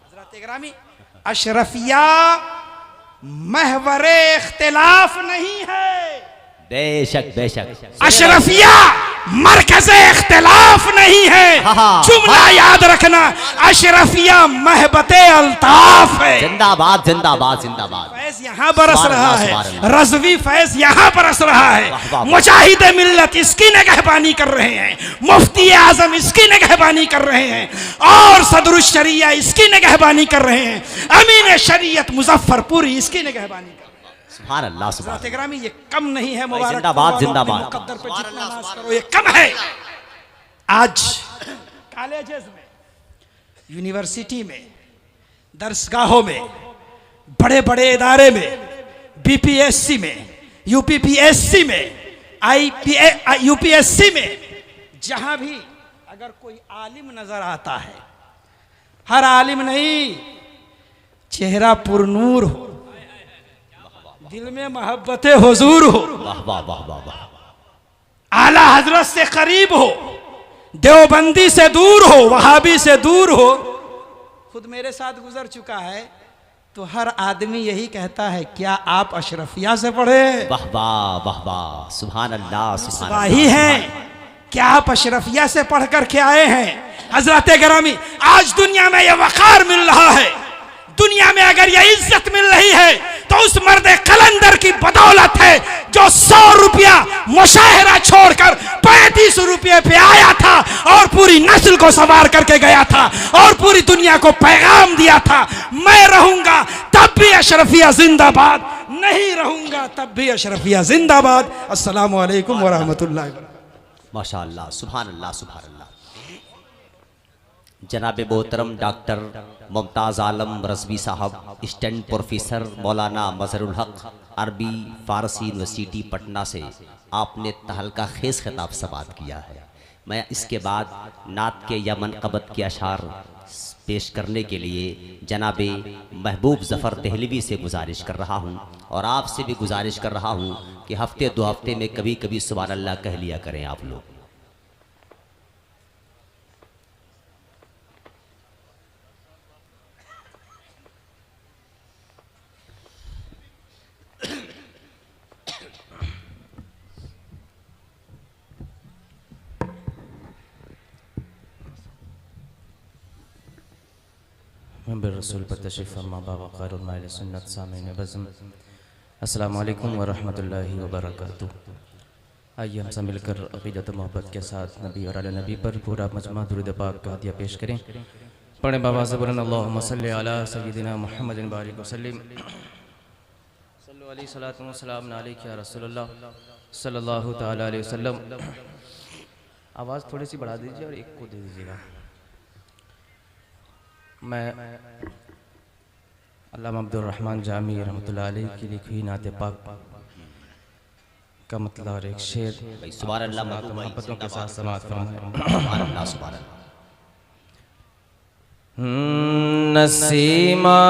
हज़रत गिरामी, अशरफिया महवरे इख्तिलाफ नहीं है। बेशक बेशक। अशरफिया मरकज़े इख्तिलाफ नहीं है। जुमला याद रखना, अशरफिया महबते अल्ताफ है। जिंदाबाद जिंदाबाद जिंदाबाद। फैज यहाँ बरस रहा है, रज़वी फैज यहाँ बरस रहा है। मुजाहिद मिल्लत इसकी निगहबानी कर रहे हैं, मुफ्ती आजम इसकी निगहबानी कर रहे हैं, और सदरुश शरिया इसकी निगहबानी कर रहे हैं, अमीन शरीयत मुजफ्फरपुरी इसकी निगहबानी कर रहे हैं। सुभान अल्लाह सुभान अल्लाह। ये कम नहीं है, मुबारक जिंदाबाद जिंदाबाद। मुकद्दर पे जितना नाज करो ये कम है। आज कॉलेजेस में, यूनिवर्सिटी में, दरसगाहों में, बड़े बड़े इदारे में, बीपीएससी में, यूपीपीएससी में, यूपीएससी में, जहां भी अगर कोई आलिम नजर आता है, हर आलिम नहीं, चेहरा पुरनूर हो, दिल में मोहब्बत हुजूर हो, वाह वाह वाह वाह। आला हजरत से करीब हो, देवबंदी से दूर हो, वहाबी से दूर हो। खुद मेरे साथ गुजर चुका है, तो हर आदमी यही कहता है, क्या आप अशरफिया से पढ़े? वाह वाह वाह वाह। सुभान अल्लाह सुभान अल्लाह। वही हैं, क्या आप अशरफिया से पढ़ कर के आए हैं? हजरत गिरामी, आज दुनिया में यह वकार मिल रहा है, दुनिया में अगर यह इज्जत मिल रही है तो उस मर्द कलंदर की बदौलत है, जो 100 रुपया मुशाहरा छोड़कर 35 रुपये पे आया था और पूरी नस्ल को सवार करके गया था और पूरी दुनिया को पैगाम दिया था, मैं रहूंगा तब भी अशरफिया जिंदाबाद, नहीं रहूंगा तब भी अशरफिया जिंदाबाद। अस्सलामु अलैकुम व रहमतुल्लाहि व बरकातहू। माशाअल्लाह सुभान अल्लाह सुभान अल्लाह। जनाब मोहतरम डॉक्टर मुमताज़ आलम रज़वी साहब, स्टैंड प्रोफेसर मौलाना मज़हरुल हक़ अरबी फ़ारसी यूनिवर्सिटी पटना से आपने तहलका खेज़ खिताब समाअत किया है। मैं इसके बाद नात के या मनक़बत के अशार पेश करने के लिए जनाब महबूब ज़फ़र दहलवी से गुजारिश कर रहा हूँ, और आपसे भी गुजारिश कर रहा हूँ कि हफ्ते 2 हफ्ते में कभी कभी सुभान अल्लाह कह लिया करें आप लोग। रसूल पर तशरीफ़ फरमा बाबा ख़ैरुल माइल सुन्नत सामीन बज़म। अस्सलामु अलैकुम व रहमतुल्लाहि व बरकातहू। आइए हम सब मिलकर अक़ीदत मोहब्बत के साथ नबी और आले नबी पर पूरा मजमा दुरूद पाक का हदिया पेश करें। पढ़ें बाबा से बोलें, अल्लाहुम्मा सल्लि अला सय्यिदिना मुहम्मदिन बारिक वसल्लिम सल्लु अलैहि सलातु व सलाम अलैका या रसूलल्लाह सल्लल्लाहु तआला अलैहि वसल्लम। आवाज़ थोड़ी सी बढ़ा दीजिए और एक को दे दीजिएगा। मैं अल्लामा अब्दुल रहमान जामी रहमतुल्लाह अलैह की लिखी नाते पाक का मतलब और एक शेर सुभान अल्लाह मोहब्बतों के साथ समाअत फरमाएं। सुभान अल्लाह सुभान अल्लाह। नसीमा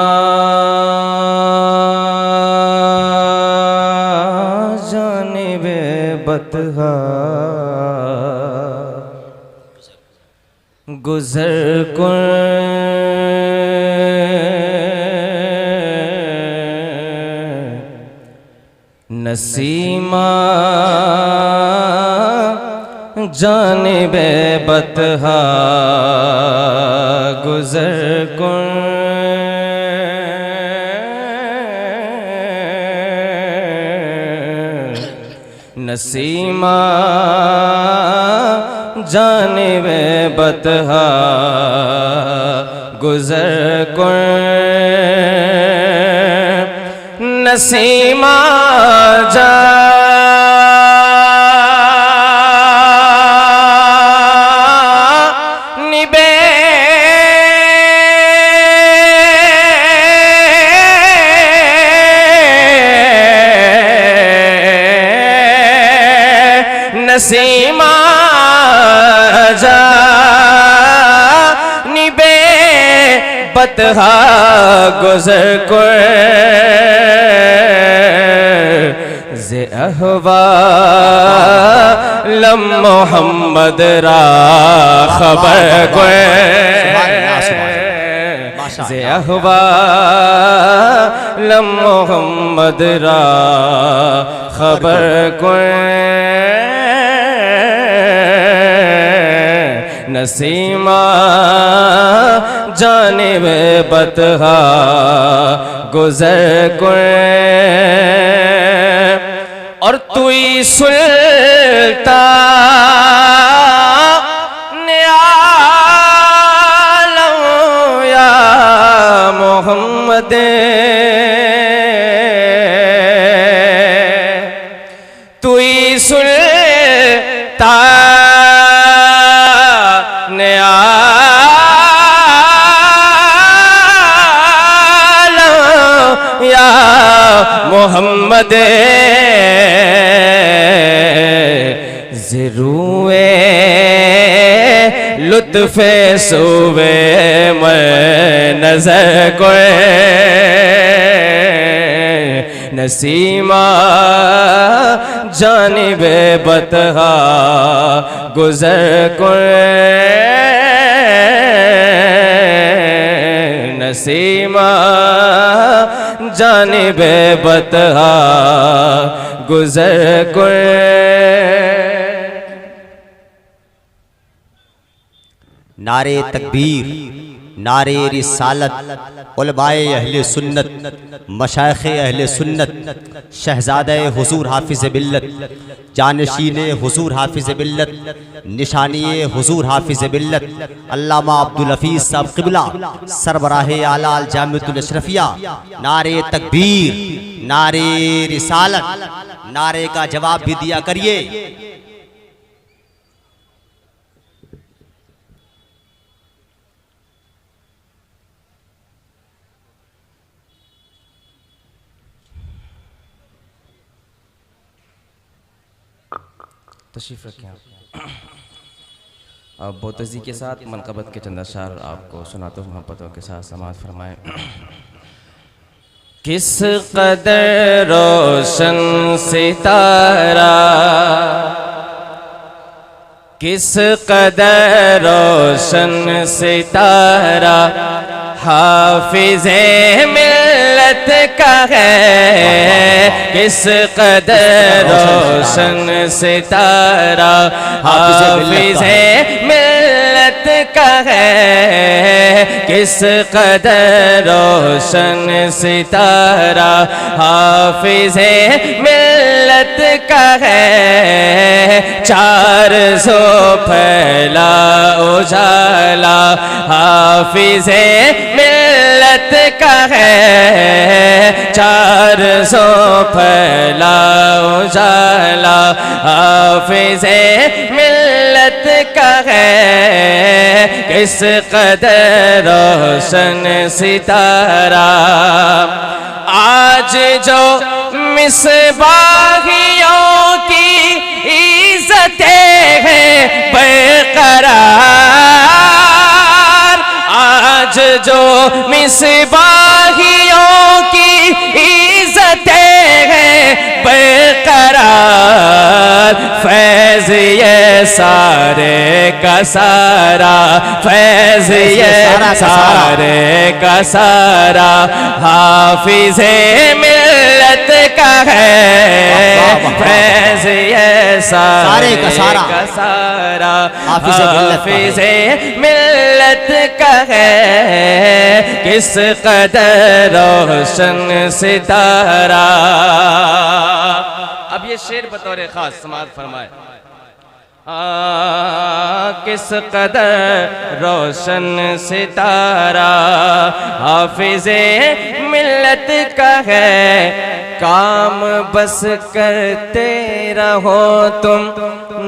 जानिबे बतहा गुजर कुन नसीमा जानिबे बतहा गुजर कुन नसीमा जानिबे बतहा गुजर कुन नसीमा जानिबे नसीमा जानिबे बतहा गुजर कुन ज़े अहवालम मोहम्मद रा खबर कुन ज़े अहवालम मोहम्मद रा खबर कुन नसीमा जानिबे बतहा गुजर कुन और तुई सुल्तान आलम या मोहम्मद तुई सुल्तान आलम या मोहम्मद ज़रूए लुत्फ़े सुबे मैं नजर कोई नसीमा जानिबे बतहा गुजर कुन नसीमा जानिबे बतहा गुजर कुन नारे तकबीर, नारे रिसालत, उलमाए अहले सुन्नत, मशाइख़े अहले सुन्नत, शहज़ादे हुज़ूर हाफिज़ मिल्लत, जानशीने हुज़ूर हाफिज़ मिल्लत, निशानिए हुज़ूर हाफिज़ मिल्लत अल्लामा अब्दुल हफीज़ साहब क़िबला सरबराहे आला अल जामिअतुल अशरफिया। नारे तकबीर, नारे रिसालत, नारे का जवाब भी दिया करिए। तशरीफ़ रखें आप। अब बोतज़ी के साथ मनक़बत के चंद अशार आपको सुनाते हुए मोहब्बतों के साथ समाअत फरमाएं। किस कदर रोशन सितारा, किस कदर रोशन सितारा हाफिज़े मिल्लत का है, किस कदर रोशन सितारा हाफिज़े मिल्लत का है, किस कदर रोशन सितारा हाफिज़े मिल्लत का है। चार सौ फैला उजाला हाफिज़े मिल्लत का है, चार सौ फैला उजाला हाफिज़े मिल्लत का है। किस कदर रोशन सितारा आज जो मिसबाहियों की इज़्ज़तें हैं बेकरार, आज जो मिसबाहियों की इज्जतें हैं बेकरार, फैज़ ये सारे का सारा, फैज़ ये सारे का सारा हाफिज़े मिल्लत का है, फैज़ ये सारे का सारा हाफिज़े मिल्लत का है। किस कदर रोशन सितारा। अब ये शेर बतौर खास समाअत फरमाए। किस कदर रोशन सितारा हाफिज़े मिल्लत का है, काम बस करते रहो तुम,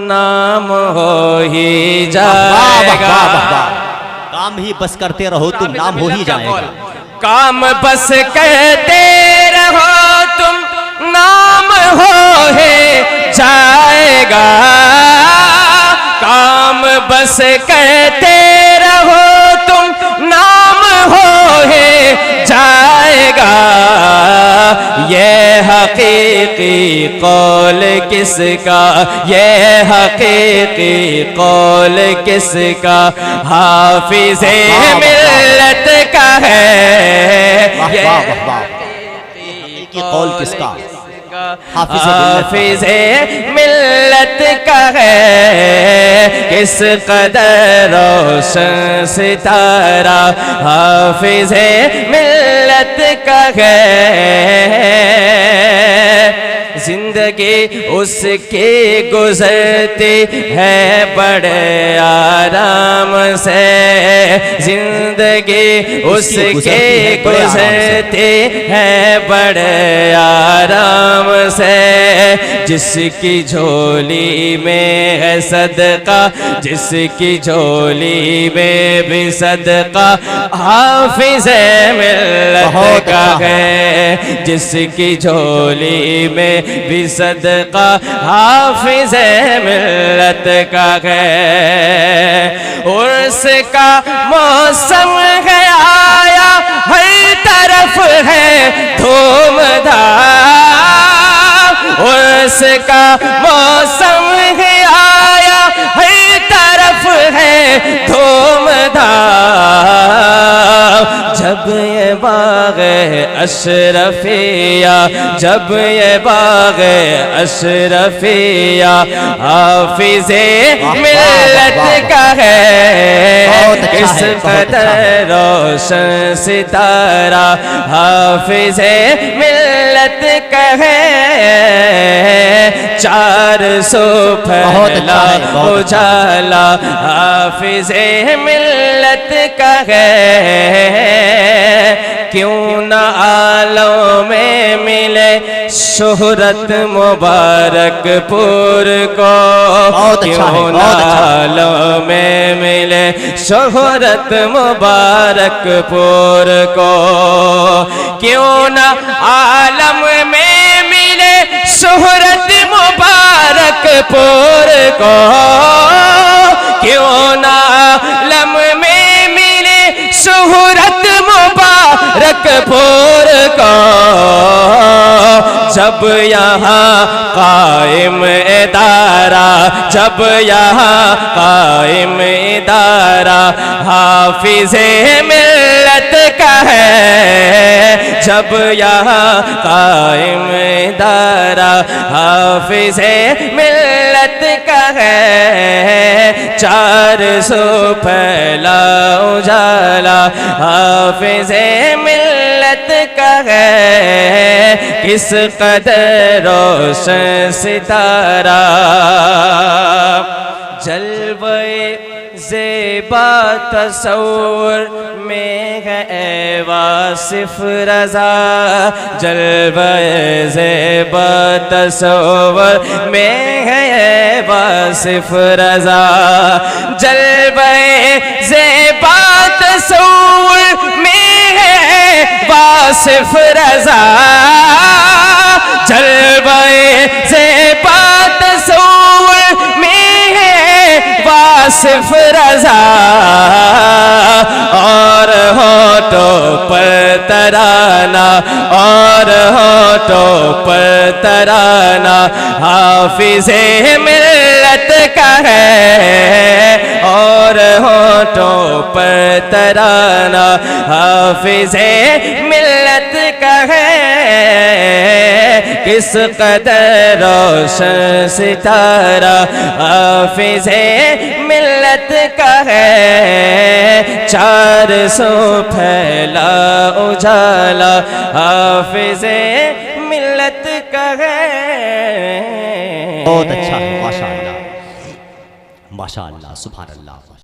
नाम हो ही जाएगा। काम ही बस करते रहो तुम, नाम हो ही जाएगा। काम बस करते रहो तुम, नाम हो ही जाएगा। काम बस करते रहो तुम, नाम हो ही जाएगा। ये हकीकी कौल किसका, ये हकीकी कौल किसका, हाफिज़े मिल्लत का है। ये हकीकी कौल किसका, हाफिज़े मिल्लत का है। किस कदर रोशन सितारा हाफिज़े मिल्लत का है। जिंदगी उसकी गुजरती है बड़े आराम से, जिंदगी उसकी गुजरती है बड़े आराम से। जिसकी झोली में है सदका, जिसकी झोली में भी सदका, हाफिज़े मिल्लत का है। जिसकी झोली में भी सदका, हाफिज़े मिल्लत का है। उर्स का मौसम है आया, हर तरफ है धूमधाम। उर्स का मौसम है आया, हर तरफ है धूमधाम। जब ये बाग़ अशरफिया, जब ये बाग़ अशरफिया, हाफिज़े मिल्लत का है। किस कदर रोशन सितारा हाफिज़े मिल्लत का है। 400 फैला उजाला हाफिज़े मिल्लत का है। क्यों न आलों में मिले शोहरत मुबारकपुर को, क्यों न आलों में मिले शोहरत मुबारकपुर को, क्यों न आलम में मिले शोहरत मुबारकपुर को, क्यों न आलम में मिले शोहरत मुबारकपुर को। जब यहाँ कायम इदारा, जब यहाँ कायम इदारा हाफिज़े मिल्लत का है। जब यहाँ कायम इदारा हाफिज़े मिल्लत का है। 400 फैला उजाला हाफिज़े मिल्लत का है। किस कदर रोशन सितारा। जलवे ज़ेबा तसव्वुर में है वासिफ रज़ा, जलवे ज़ेबा तसव्वुर में है वासिफ रज़ा, जलवे ज़ेबा तसव्वुर में है वासिफ रज़ा, जलवे ज़ेबा तसव्वुर में है वासिफ रज़ा। रज़ा और होठों पर तराना और होठों पर तराना हाफिज़े मिल्लत का है और होठों पर तराना हाफिज़े मिल्लत का है। किस कदर रोशन सितारा हाफिज़े मिल्लत का है। 400 फैला उजाला हाफिज़े मिल्लत का है। बहुत अच्छा है, माशाअल्लाह माशाअल्लाह, सुभान अल्लाह।